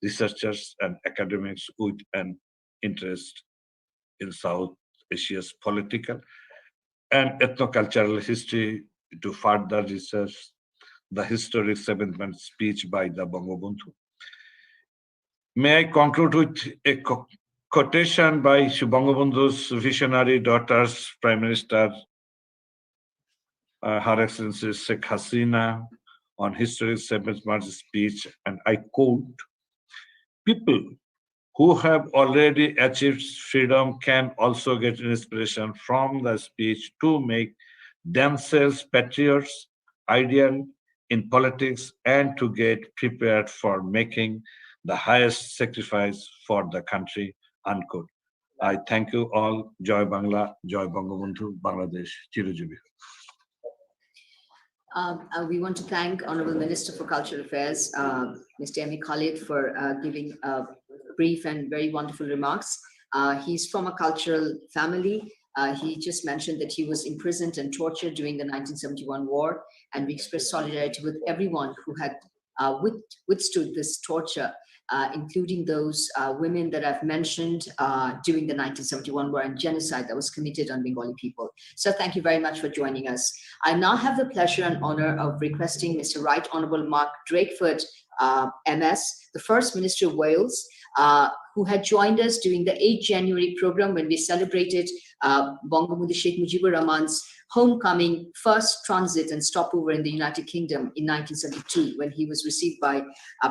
researchers and academics with an interest in South Asia's political and ethnocultural history to further research the historic 7th March speech by the Bangabandhu. May I conclude with a quotation by Bangabandhu's visionary daughters, Prime Minister, Her Excellency Sheikh Hasina, on historic 7th March speech, and I quote, "People who have already achieved freedom can also get inspiration from the speech to make themselves patriots, ideal in politics, and to get prepared for making the highest sacrifice for the country," unquote. I thank you all. Joy Bangla, Joy Bangabandhu, Bangladesh, Chirojibi. We want to thank Honorable Minister for Cultural Affairs, Mr. M.A. Khalid, for giving brief and very wonderful remarks. He's from a cultural family. He just mentioned that he was imprisoned and tortured during the 1971 war, and we express solidarity with everyone who had withstood this torture, including those women that I've mentioned during the 1971 war and genocide that was committed on Bengali people. So thank you very much for joining us. I now have the pleasure and honor of requesting Mr. Right Honourable Mark Drakeford, MS, the First Minister of Wales, who had joined us during the 8th January program when we celebrated Bangabandhu Sheikh Muhibur Rahman's homecoming, first transit and stopover in the United Kingdom in 1972, when he was received by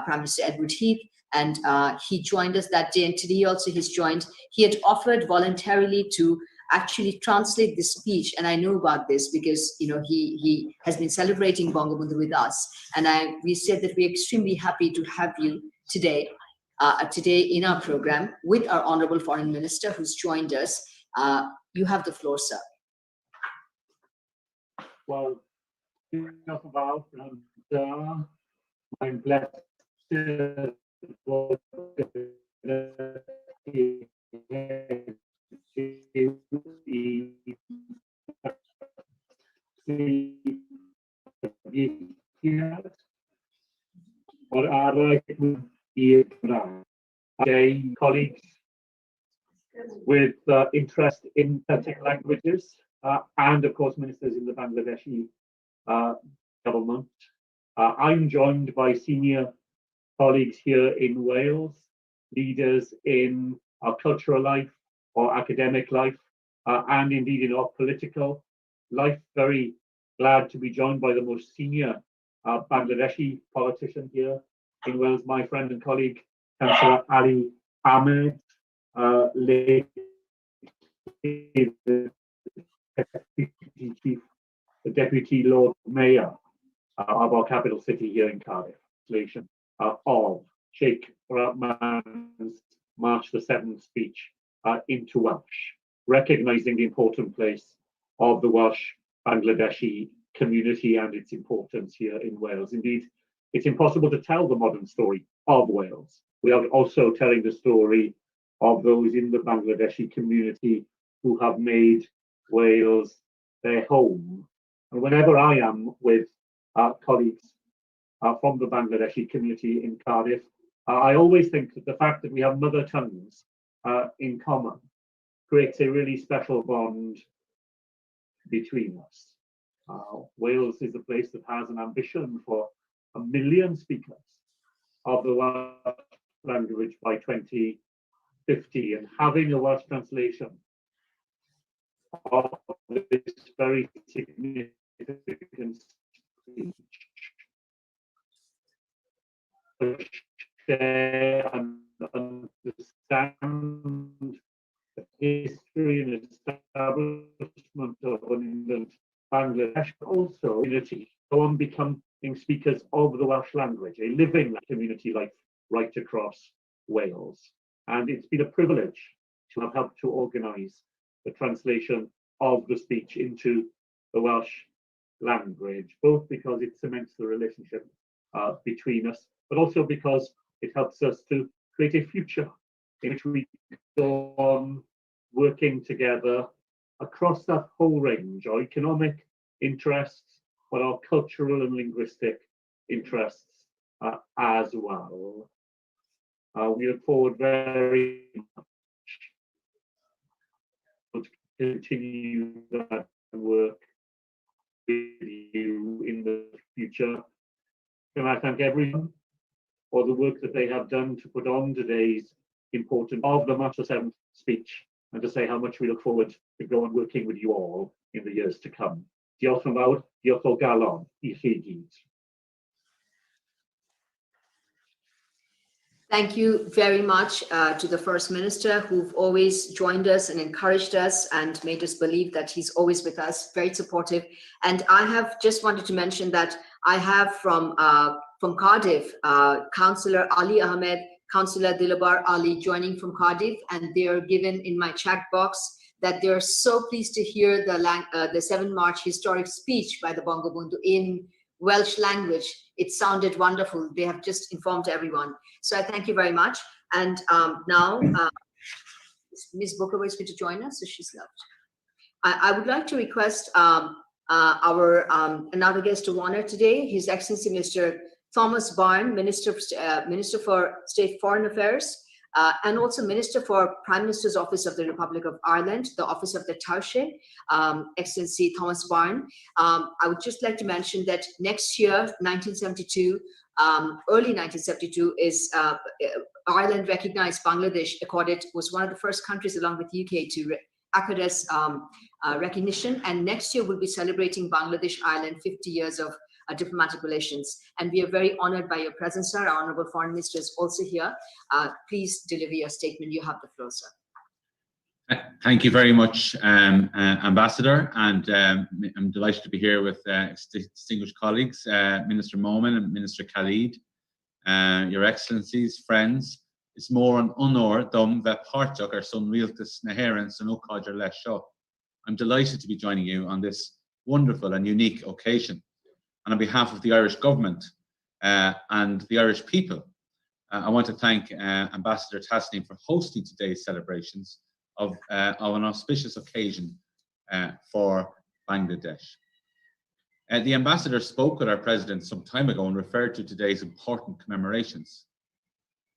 Prime Minister Edward Heath. And he joined us that day, and today also he's joined. He had offered voluntarily to actually translate this speech, and I know about this because he has been celebrating Bangabandhu with us, and we said that we're extremely happy to have you today in our program with our Honourable Foreign Minister who's joined us. You have the floor, sir. Well, I'm blessed to colleagues with interest in Celtic languages, and of course ministers in the Bangladeshi government. I'm joined by senior colleagues here in Wales, leaders in our cultural life or academic life, and indeed in our political life. Very glad to be joined by the most senior Bangladeshi politician here in Wales, my friend and colleague, Councillor Ali Ahmed, late the Deputy Lord Mayor of our capital city here in Cardiff, translation of Sheikh Rahman's March the 7th speech into Welsh, recognising the important place of the Welsh Bangladeshi community and its importance here in Wales. Indeed, it's impossible to tell the modern story of Wales without also telling the story of those in the Bangladeshi community who have made Wales their home. And whenever I am with colleagues from the Bangladeshi community in Cardiff, I always think that the fact that we have mother tongues in common creates a really special bond between us. Wales is a place that has an ambition for 1 million speakers of the Welsh language by 2050, and having a Welsh translation of this very significant speech, share and understand the history and establishment of an England Bangladesh, also unity, go on becoming speakers of the Welsh language, a living community life right across Wales. And it's been a privilege to have helped to organise the translation of the speech into the Welsh language, both because it cements the relationship between us, but also because it helps us to create a future in which we go on working together across that whole range, our economic interests, but our cultural and linguistic interests as well. We look forward very much to continue that work with you in the future. Can I thank everyone for the work that they have done to put on today's important of the March the 7th speech, and to say how much we look forward to go on working with you all in the years to come. Diolch yn fawr, diolch o galon I chi gyd. Thank you very much to the First Minister, who've always joined us and encouraged us and made us believe that he's always with us, very supportive. And I have just wanted to mention that I have from Cardiff, Councillor Ali Ahmed, Councillor Dilabar Ali joining from Cardiff, and they are given in my chat box that they're so pleased to hear the 7 March historic speech by the Bangabandhu in Welsh language. It sounded wonderful. They have just informed everyone. So I thank you very much. And now Ms. Booker is going to join us, so she's left. I would like to request our another guest of honor today, His Excellency Mr. Thomas Byrne, Minister for State Foreign Affairs, and also Minister for Prime Minister's Office of the Republic of Ireland, the Office of the Taoiseach, Excellency Thomas Byrne. I would just like to mention that next year, 1972, early 1972, is Ireland recognized Bangladesh, was one of the first countries along with UK to accord us recognition. And next year we'll be celebrating Bangladesh-Ireland 50 years of diplomatic relations. And we are very honored by your presence, sir. Our Honorable Foreign Minister is also here. Please deliver your statement. You have the floor, sir. Thank you very much, Ambassador, and I'm delighted to be here with distinguished colleagues, Minister Momin and Minister Khalid, Your Excellencies, friends. It's more an honor dom that partook our son Realtas Naherans and Okajar Lesho. I'm delighted to be joining you on this wonderful and unique occasion. And on behalf of the Irish government and the Irish people, I want to thank Ambassador Tasneem for hosting today's celebrations of an auspicious occasion for Bangladesh. The Ambassador spoke with our President some time ago and referred to today's important commemorations.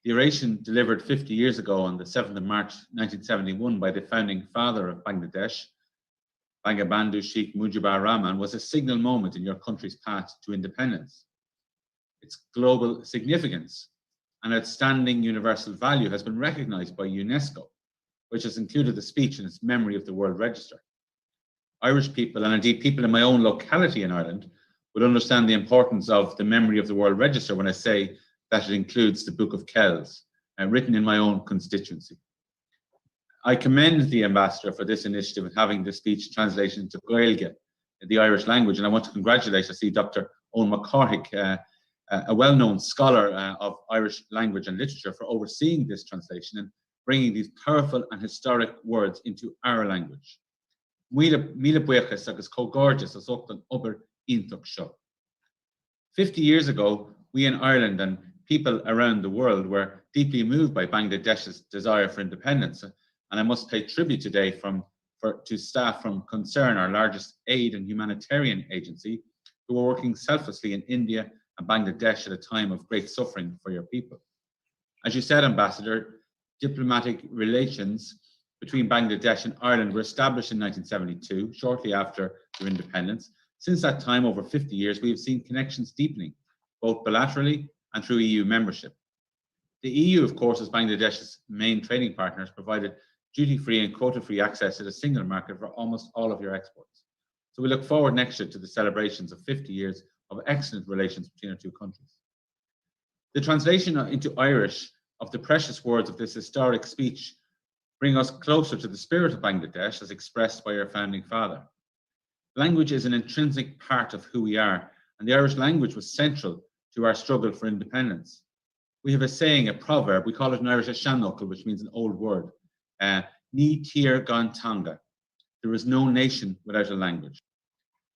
The oration delivered 50 years ago on the 7th of March 1971 by the founding father of Bangladesh, Bangabandhu Sheikh Muhibur Rahman, was a signal moment in your country's path to independence. Its global significance and outstanding universal value has been recognized by UNESCO, which has included the speech in its Memory of the World Register. Irish people, and indeed people in my own locality in Ireland, would understand the importance of the Memory of the World Register when I say that it includes the Book of Kells, written in my own constituency. I commend the Ambassador for this initiative and having the speech translated into Gaeilge, the Irish language, and I want to congratulate, I see Dr. Owen McCormick, a well-known scholar of Irish language and literature, for overseeing this translation and bringing these powerful and historic words into our language. 50 years ago, we in Ireland and people around the world were deeply moved by Bangladesh's desire for independence. And I must pay tribute today to staff from Concern, our largest aid and humanitarian agency, who are working selflessly in India and Bangladesh at a time of great suffering for your people. As you said, Ambassador, diplomatic relations between Bangladesh and Ireland were established in 1972, shortly after their independence. Since that time, over 50 years, we have seen connections deepening, both bilaterally and through EU membership. The EU, of course, as Bangladesh's main trading partner, has provided duty-free and quota-free access to the single market for almost all of your exports. So we look forward next year to the celebrations of 50 years of excellent relations between our two countries. The translation into Irish of the precious words of this historic speech bring us closer to the spirit of Bangladesh as expressed by our founding father. Language is an intrinsic part of who we are, and the Irish language was central to our struggle for independence. We have a saying, a proverb, we call it in Irish a shanokal, which means an old word. Ni tir gan tanga. There is no nation without a language.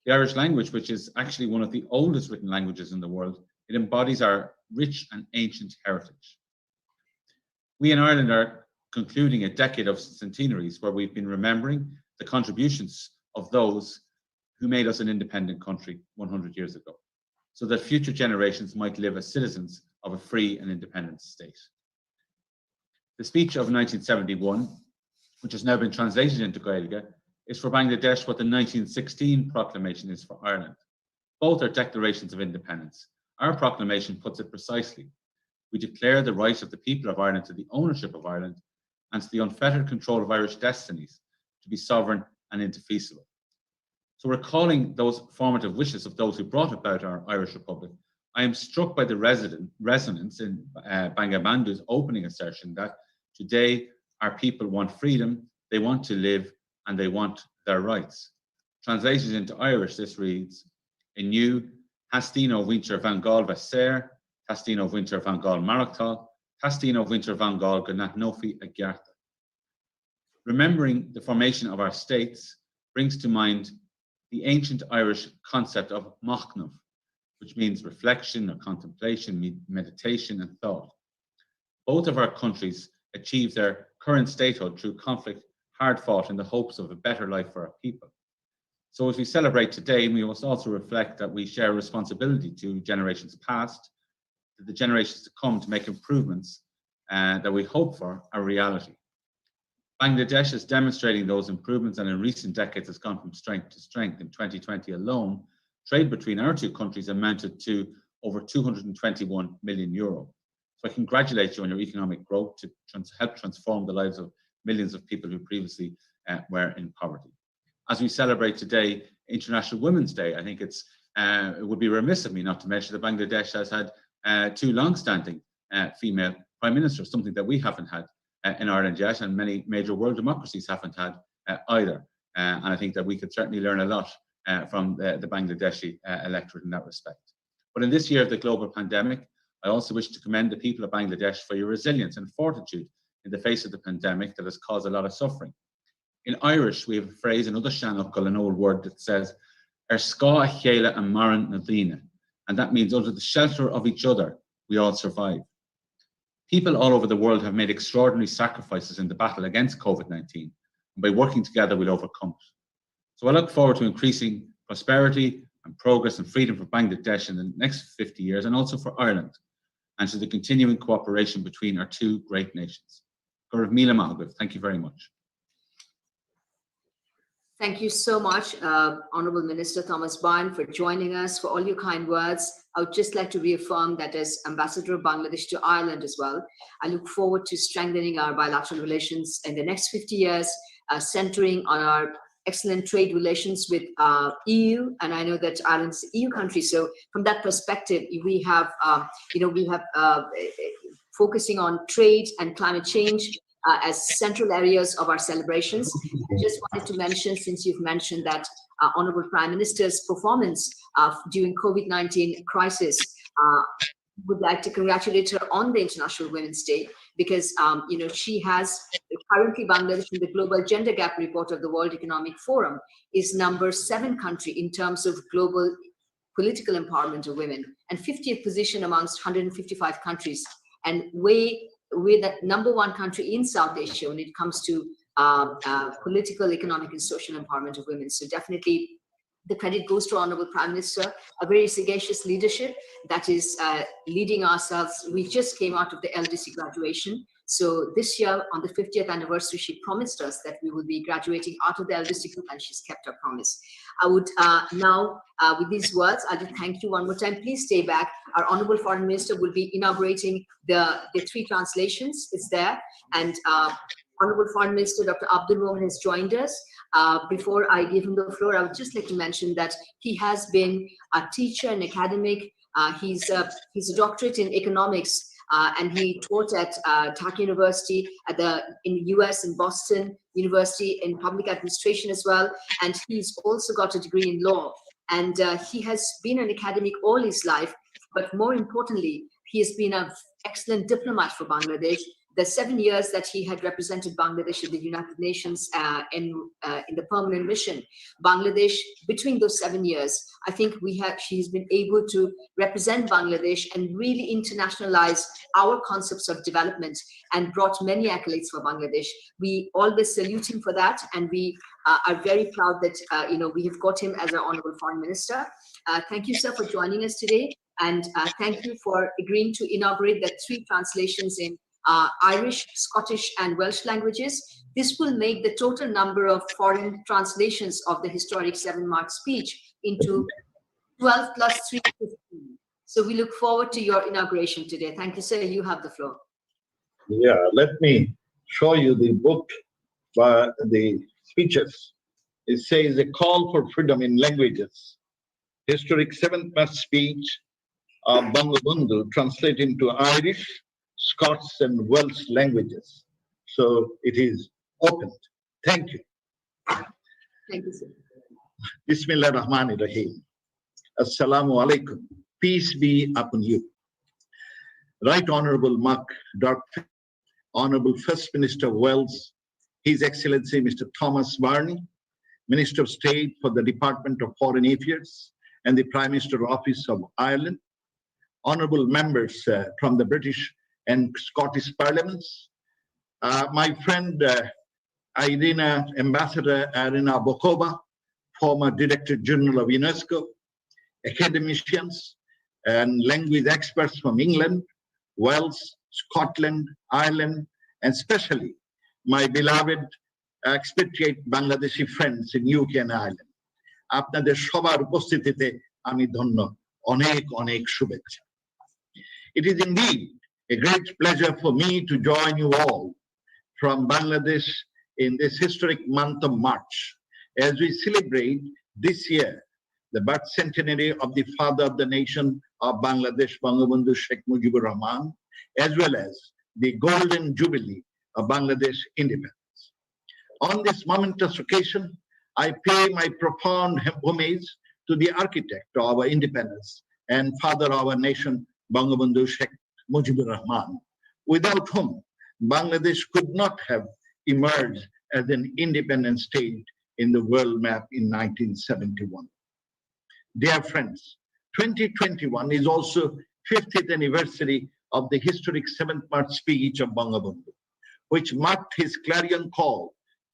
The Irish language, which is actually one of the oldest written languages in the world, it embodies our rich and ancient heritage. We in Ireland are concluding a decade of centenaries where we've been remembering the contributions of those who made us an independent country 100 years ago, so that future generations might live as citizens of a free and independent state. The speech of 1971, which has now been translated into Gaeilge, is for Bangladesh what the 1916 proclamation is for Ireland. Both are declarations of independence. Our proclamation puts it precisely. We declare the right of the people of Ireland to the ownership of Ireland and to the unfettered control of Irish destinies, to be sovereign and indefeasible. So recalling those formative wishes of those who brought about our Irish Republic, I am struck by the resonance in Bangabandhu's opening assertion that today our people want freedom, they want to live, and they want their rights. Translated into Irish, this reads, "Inu Hastino Winter Van Gaal Vaser, Hastino Winter Van Gaal Marachtal, Hastino Winter Van Gaal Gnatnofi Agyartha." Remembering the formation of our states brings to mind the ancient Irish concept of machnamh, which means reflection or contemplation, meditation and thought. Both of our countries achieved their current statehood through conflict hard fought in the hopes of a better life for our people. So as we celebrate today, we must also reflect that we share a responsibility to generations past, to the generations to come, to make improvements that we hope for a reality. Bangladesh is demonstrating those improvements, and in recent decades has gone from strength to strength. In 2020 alone, trade between our two countries amounted to over 221 million euro. So I congratulate you on your economic growth to help transform the lives of millions of people who previously were in poverty. As we celebrate today, International Women's Day, I think it would be remiss of me not to mention that Bangladesh has had two long-standing female prime ministers, something that we haven't had in Ireland yet, and many major world democracies haven't had either. And I think that we could certainly learn a lot from the Bangladeshi electorate in that respect. But in this year of the global pandemic, I also wish to commend the people of Bangladesh for your resilience and fortitude in the face of the pandemic that has caused a lot of suffering. In Irish, we have a phrase, another shanukal, an old word that says, ska chela and maran nadina, and that means under the shelter of each other, we all survive. People all over the world have made extraordinary sacrifices in the battle against COVID-19, and by working together, we'll overcome it. So I look forward to increasing prosperity and progress and freedom for Bangladesh in the next 50 years, and also for Ireland, and to the continuing cooperation between our two great nations. Thank you very much. Thank you so much, Honourable Minister Thomas Byrne, for joining us, for all your kind words. I would just like to reaffirm that as Ambassador of Bangladesh to Ireland as well, I look forward to strengthening our bilateral relations in the next 50 years, centering on our excellent trade relations with EU, and I know that Ireland's an EU country. So from that perspective, we have, focusing on trade and climate change as central areas of our celebrations. I just wanted to mention, since you've mentioned that Honourable Prime Minister's performance during COVID-19 crisis, would like to congratulate her on the International Women's Day, because she has currently, Bangladesh in the Global Gender Gap Report of the World Economic Forum is number 7 country in terms of global political empowerment of women, and 50th position amongst 155 countries, and we're the number 1 country in South Asia when it comes to political, economic, and social empowerment of women. So definitely the credit goes to Honourable Prime Minister, a very sagacious leadership that is leading ourselves. We just came out of the LDC graduation. So this year, on the 50th anniversary, she promised us that we will be graduating out of the LDC group, and she's kept her promise. I would now, with these words, I'll just thank you one more time. Please stay back. Our Honourable Foreign Minister will be inaugurating the 3 translations. It's there. And Honourable Foreign Minister Dr. Abdul Momen has joined us. Before I give him the floor, I would just like to mention that he has been a teacher and academic. He's a doctorate in economics, and he taught at Tuck University in the US, in Boston University, in public administration as well. And he's also got a degree in law. And he has been an academic all his life, but more importantly, he has been an excellent diplomat for Bangladesh, the 7 years that he had represented Bangladesh in the United Nations in the permanent mission, Bangladesh, between those 7 years, I think she's been able to represent Bangladesh and really internationalize our concepts of development and brought many accolades for Bangladesh. We always salute him for that, and we are very proud that we have got him as our Honorable Foreign Minister. Thank you, sir, for joining us today, and thank you for agreeing to inaugurate the 3 translations in Irish, Scottish, and Welsh languages. This will make the total number of foreign translations of the historic 7 March speech into 12 plus 3, 15. So we look forward to your inauguration today. Thank you, sir. You have the floor. Yeah, let me show you the book, the speeches. It says, A Call for Freedom in Languages, Historic 7th March Speech of Bangabandhu, translated into Irish, Scots, and Welsh languages. So it is opened. Thank you. Thank you, sir. Bismillah Rahman Rahim. Assalamu alaikum. Peace be upon you. Right Honorable Mark Dr. Honorable First Minister of Wales, His Excellency Mr. Thomas Barney, Minister of State for the Department of Foreign Affairs and the Prime Minister Office of Ireland, honorable members from the British and Scottish Parliaments, my friend Ambassador Irina Bokova, former Director General of UNESCO, academicians and language experts from England, Wales, Scotland, Ireland, and especially my beloved expatriate Bangladeshi friends in UK and Ireland. আপনাদের সবার উপস্থিতিতে আমি ধন্য, অনেক অনেক শুভেচ্ছা। It is indeed a great pleasure for me to join you all from Bangladesh in this historic month of March as we celebrate this year the birth centenary of the father of the nation of Bangladesh, Bangabandhu Sheikh Muhibur Rahman, as well as the golden jubilee of Bangladesh independence. On this momentous occasion, I pay my profound homage to the architect of our independence and father of our nation, Bangabandhu Sheikh Muhibur Rahman, without whom Bangladesh could not have emerged as an independent state in the world map in 1971. Dear friends, 2021 is also 50th anniversary of the historic 7th March speech of Bangabandhu, which marked his clarion call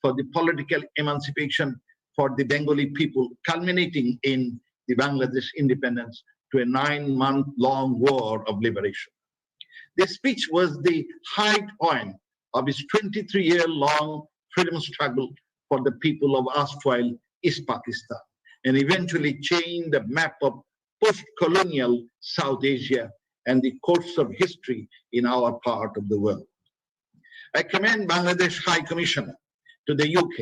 for the political emancipation for the Bengali people, culminating in the Bangladesh independence to a 9-month-long war of liberation. This speech was the high point of his 23-year-long freedom struggle for the people of erstwhile East Pakistan, and eventually changed the map of post-colonial South Asia and the course of history in our part of the world. I commend Bangladesh High Commissioner to the UK,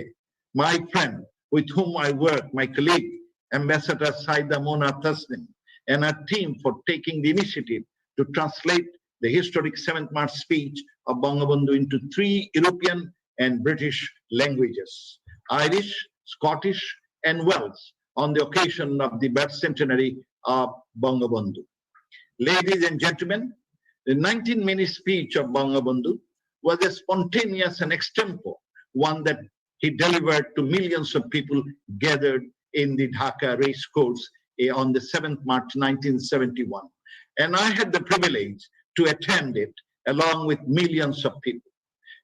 my friend with whom I work, my colleague, Ambassador Saida Mona Tasnim, and her team for taking the initiative to translate the historic 7th March speech of Bangabandhu into 3 European and British languages, Irish, Scottish, and Welsh, on the occasion of the birth centenary of Bangabandhu. Ladies and gentlemen, the 19-minute speech of Bangabandhu was a spontaneous and extempo, one that he delivered to millions of people gathered in the Dhaka race course on the 7th March 1971. And I had the privilege to attend it along with millions of people.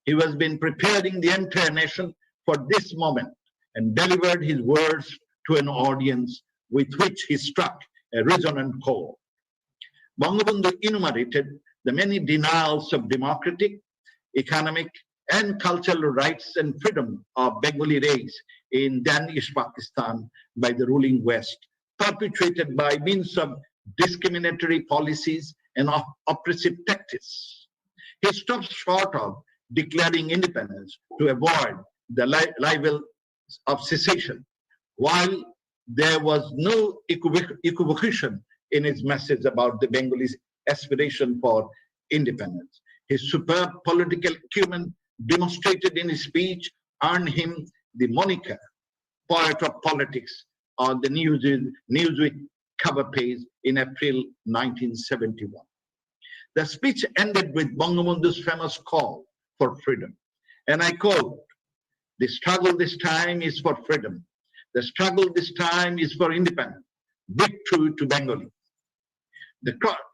He has been preparing the entire nation for this moment and delivered his words to an audience with which he struck a resonant chord. Bangabandhu enumerated the many denials of democratic, economic, and cultural rights and freedom of Bengali race in then East Pakistan by the ruling West, perpetrated by means of discriminatory policies and oppressive tactics. He stopped short of declaring independence to avoid the libel of secession, while there was no equivocation in his message about the Bengalis' aspiration for independence. His superb political acumen demonstrated in his speech earned him the moniker Poet of Politics on the Newsweek cover page in April 1971. The speech ended with Bangabandhu's famous call for freedom. And I quote, "The struggle this time is for freedom. The struggle this time is for independence. Victory to Bengali."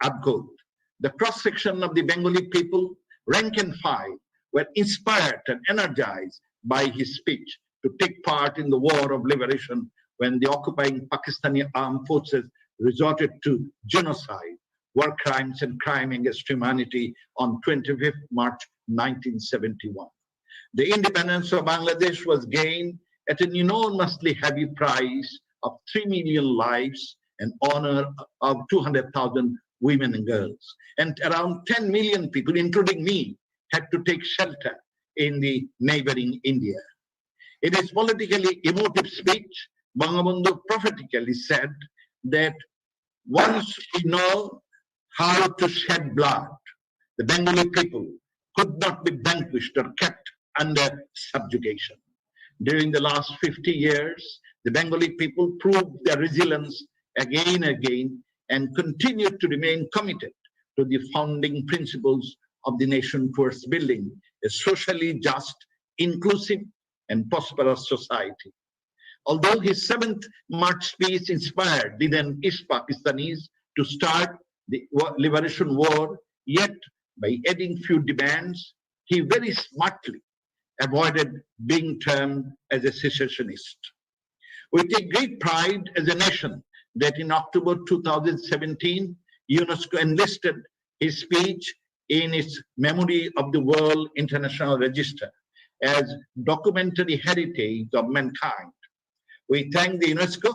Unquote. The cross-section of the Bengali people, rank and file, were inspired and energized by his speech to take part in the war of liberation when the occupying Pakistani armed forces resorted to genocide, war crimes and crime against humanity on 25th March 1971. The independence of Bangladesh was gained at an enormously heavy price of 3 million lives and honor of 200,000 women and girls. And around 10 million people, including me, had to take shelter in the neighboring India. In his politically emotive speech, Bangabandhu prophetically said that once we know how to shed blood, the Bengali people could not be vanquished or kept under subjugation. During the last 50 years, the Bengali people proved their resilience again and again and continued to remain committed to the founding principles of the nation towards building a socially just, inclusive, and prosperous society. Although his 7th March speech inspired the then East Pakistanis to start the liberation war, yet by adding few demands, he very smartly avoided being termed as a secessionist. We take great pride as a nation that in October 2017, UNESCO enlisted his speech in its Memory of the World International Register as documentary heritage of mankind. We thank the UNESCO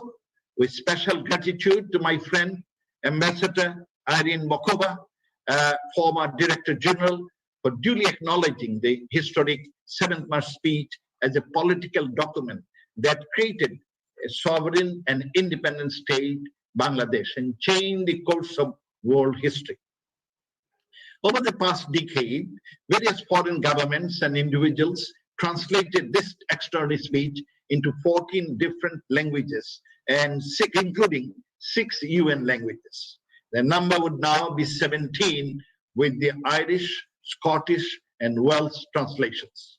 with special gratitude to my friend, Ambassador Irene Bokova, former Director General, for duly acknowledging the historic 7th March speech as a political document that created a sovereign and independent state, Bangladesh, and changed the course of world history. Over the past decade, various foreign governments and individuals translated this extraordinary speech into 14 different languages, and including 6 UN languages. The number would now be 17 with the Irish, Scottish, and Welsh translations.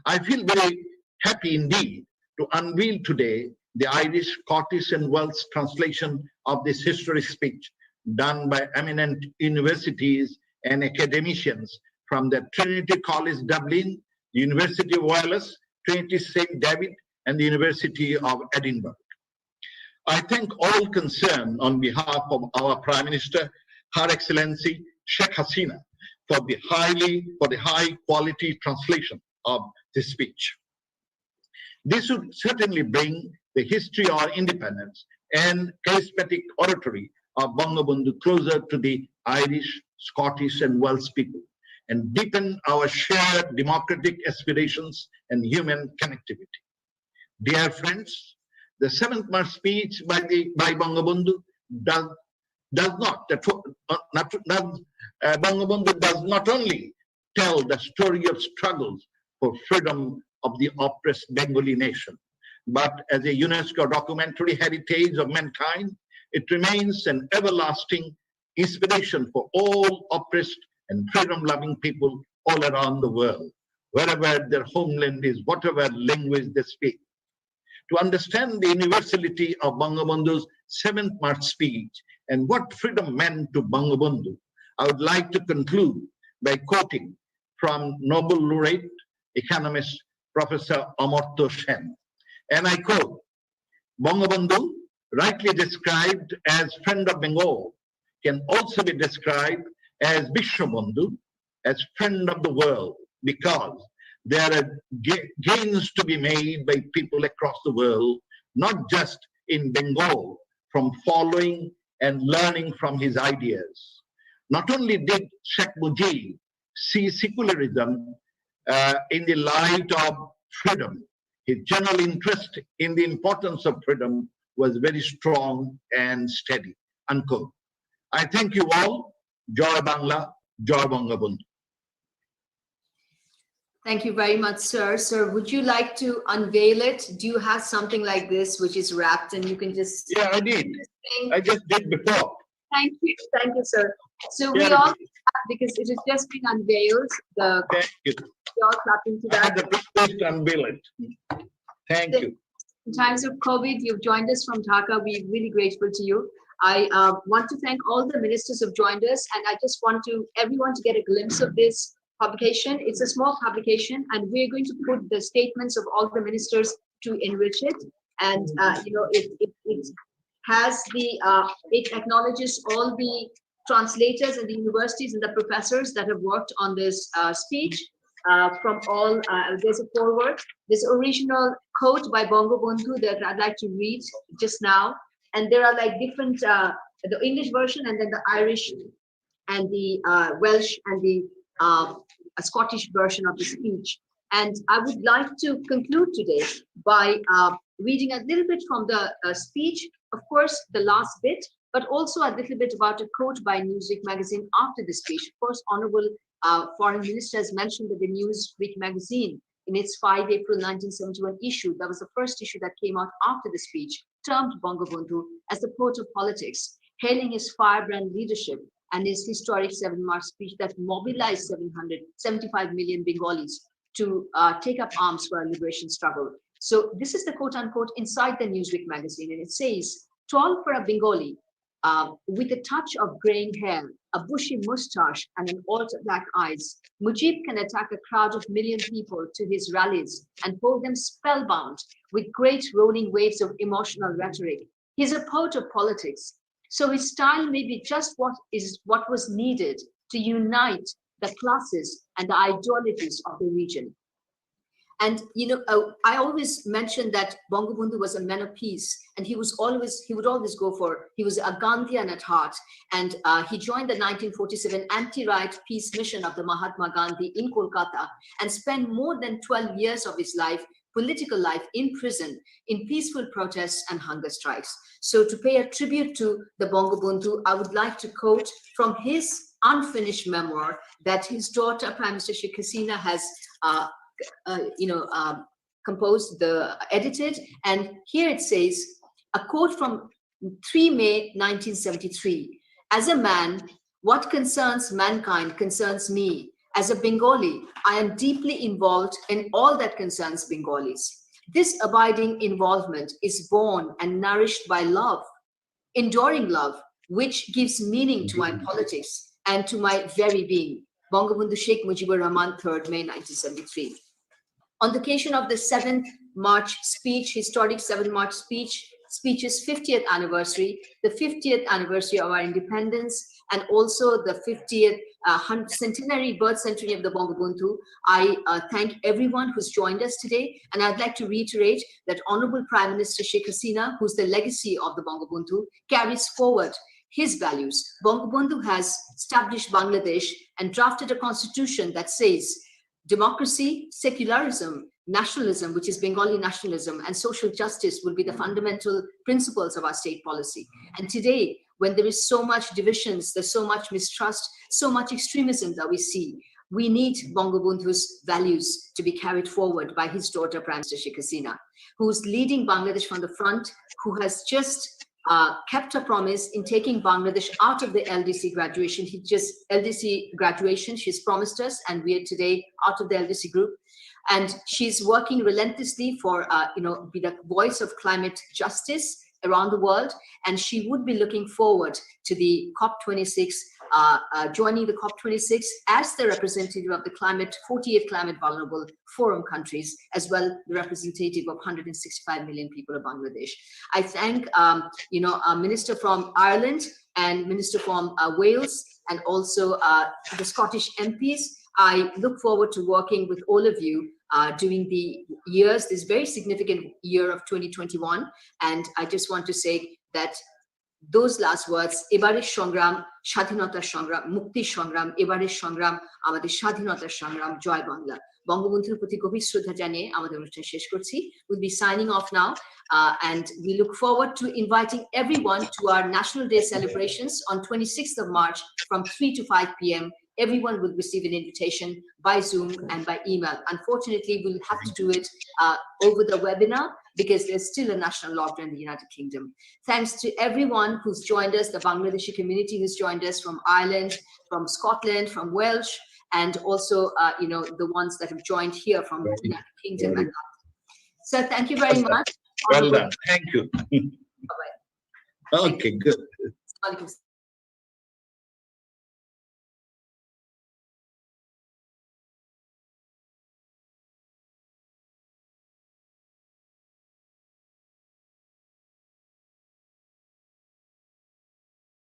I feel very happy indeed to unveil today the Irish, Scottish, and Welsh translation of this historic speech done by eminent universities and academicians from the Trinity College Dublin, the University of Wales, Trinity St. David, and the University of Edinburgh. I thank all concerned on behalf of our Prime Minister, Her Excellency Sheikh Hasina, for the high quality translation of this speech. This would certainly bring the history of our independence and charismatic oratory of Bangabandhu closer to the Irish, Scottish, and Welsh people, and deepen our shared democratic aspirations and human connectivity. Dear friends, the 7th March speech by Bangabandhu Bangabandhu does not only tell the story of struggles for freedom of the oppressed Bengali nation, but as a UNESCO documentary heritage of mankind, it remains an everlasting inspiration for all oppressed and freedom-loving people all around the world, wherever their homeland is, whatever language they speak. To understand the universality of Bangabandhu's 7th March speech and what freedom meant to Bangabandhu, I would like to conclude by quoting from Nobel laureate economist Professor Amartya Sen. And I quote, "Bangabandhu, rightly described as friend of Bengal, can also be described as Vishwabandhu, as friend of the world, because there are gains to be made by people across the world, not just in Bengal, from following and learning from his ideas." Not only did Sheikh Mujib see secularism in the light of freedom, his general interest in the importance of freedom was very strong and steady, unquote. I thank you all. Joy Bangla, Joy Bangabandhu. Thank you very much, sir. Sir, would you like to unveil it? Do you have something like this which is wrapped and you can just... Yeah, I did. I just did before. Thank you, sir. So we all, because it has just been unveiled, we all clapping to that. The privilege to unveil it. Thank you. In times of COVID, you've joined us from Dhaka. We're really grateful to you. I want to thank all the ministers who've joined us, and I just want everyone to get a glimpse of this publication. It's a small publication, and we're going to put the statements of all the ministers to enrich it. And it has it acknowledges all the translators and the universities and the professors that have worked on this speech. From all, there's a foreword. There's original quote by Bangabandhu that I'd like to read just now. And there are like different, the English version and then the Irish and the Welsh and the Scottish version of the speech. And I would like to conclude today by reading a little bit from the speech, of course, the last bit, but also a little bit about a quote by Newsweek magazine after the speech. Of course, Honorable Foreign Minister has mentioned that the Newsweek magazine, in its 5 April 1971 issue, that was the first issue that came out after the speech, termed Bangabandhu as the poet of politics, hailing his firebrand leadership and his historic 7 March speech that mobilized 775 million Bengalis to take up arms for our liberation struggle. So this is the quote unquote inside the Newsweek magazine, and it says, "Tall for a Bengali, with a touch of graying hair, a bushy mustache, and an altar black eyes, Mujib can attack a crowd of million people to his rallies and hold them spellbound with great rolling waves of emotional rhetoric. He's a poet of politics, so his style may be just what was needed to unite the classes and the ideologies of the region." And I always mention that Bangabandhu was a man of peace, and he would always go for, he was a Gandhian at heart, and he joined the 1947 anti-riot peace mission of the Mahatma Gandhi in Kolkata and spent more than 12 years of his political life in prison, in peaceful protests and hunger strikes. So to pay a tribute to the Bangabandhu, I would like to quote from his unfinished memoir that his daughter, Prime Minister Sheikh Hasina, has composed, edited. And here it says, a quote from 3 May 1973, "As a man, what concerns mankind concerns me. As a Bengali, I am deeply involved in all that concerns Bengalis. This abiding involvement is born and nourished by love, enduring love, which gives meaning to my politics and to my very being." Bangabandhu Sheikh Muhibur Rahman, 3rd May 1973. On the occasion of the 7th March speech, historic 7th March speech's 50th anniversary, the 50th anniversary of our independence, and also the 50th centenary birth centenary of the Bangabandhu, I thank everyone who's joined us today. And I'd like to reiterate that Honorable Prime Minister Sheikh Hasina, who's the legacy of the Bangabandhu, carries forward his values. Bangabandhu has established Bangladesh and drafted a constitution that says democracy, secularism, nationalism, which is Bengali nationalism, and social justice will be the fundamental principles of our state policy. And today, when there is so much divisions, there's so much mistrust, so much extremism that we see, we need Bangabandhu's values to be carried forward by his daughter, Prime Minister Sheikh Hasina, who's leading Bangladesh from the front, who has just kept her promise in taking Bangladesh out of the LDC graduation. She's promised us, and we are today out of the LDC group. And she's working relentlessly for, be the voice of climate justice around the world. And she would be looking forward to the COP26, joining the COP26 as the representative of the 48 climate vulnerable forum countries, as well the representative of 165 million people of Bangladesh. I thank, Minister from Ireland and Minister from Wales, and also the Scottish MPs. I look forward to working with all of you during the years, this very significant year of 2021. And I just want to say that those last words, ebarer shongram, স্বাধীনতার সংগ্রাম, মুক্তির সংগ্রাম, এবারের সংগ্রাম, আমাদের স্বাধীনতার সংগ্রাম, জয় বাংলা। বঙ্গবন্ধুর প্রতি গভীর শ্রদ্ধা জানিয়ে আমাদের অনুষ্ঠান শেষ করছি। We'll be signing off now, and we look forward to inviting everyone to our National Day celebrations on 26th of March from 3 to 5 p.m. everyone will receive an invitation by Zoom and by email. Unfortunately, we'll have to do it over the webinar because there's still a national lockdown in the United Kingdom. Thanks to everyone who's joined us, the Bangladeshi community who's joined us from Ireland, from Scotland, from Welsh, and also, the ones that have joined here from the United Kingdom. And so thank you very much. Well done. Thank you. Bye-bye. Okay, good.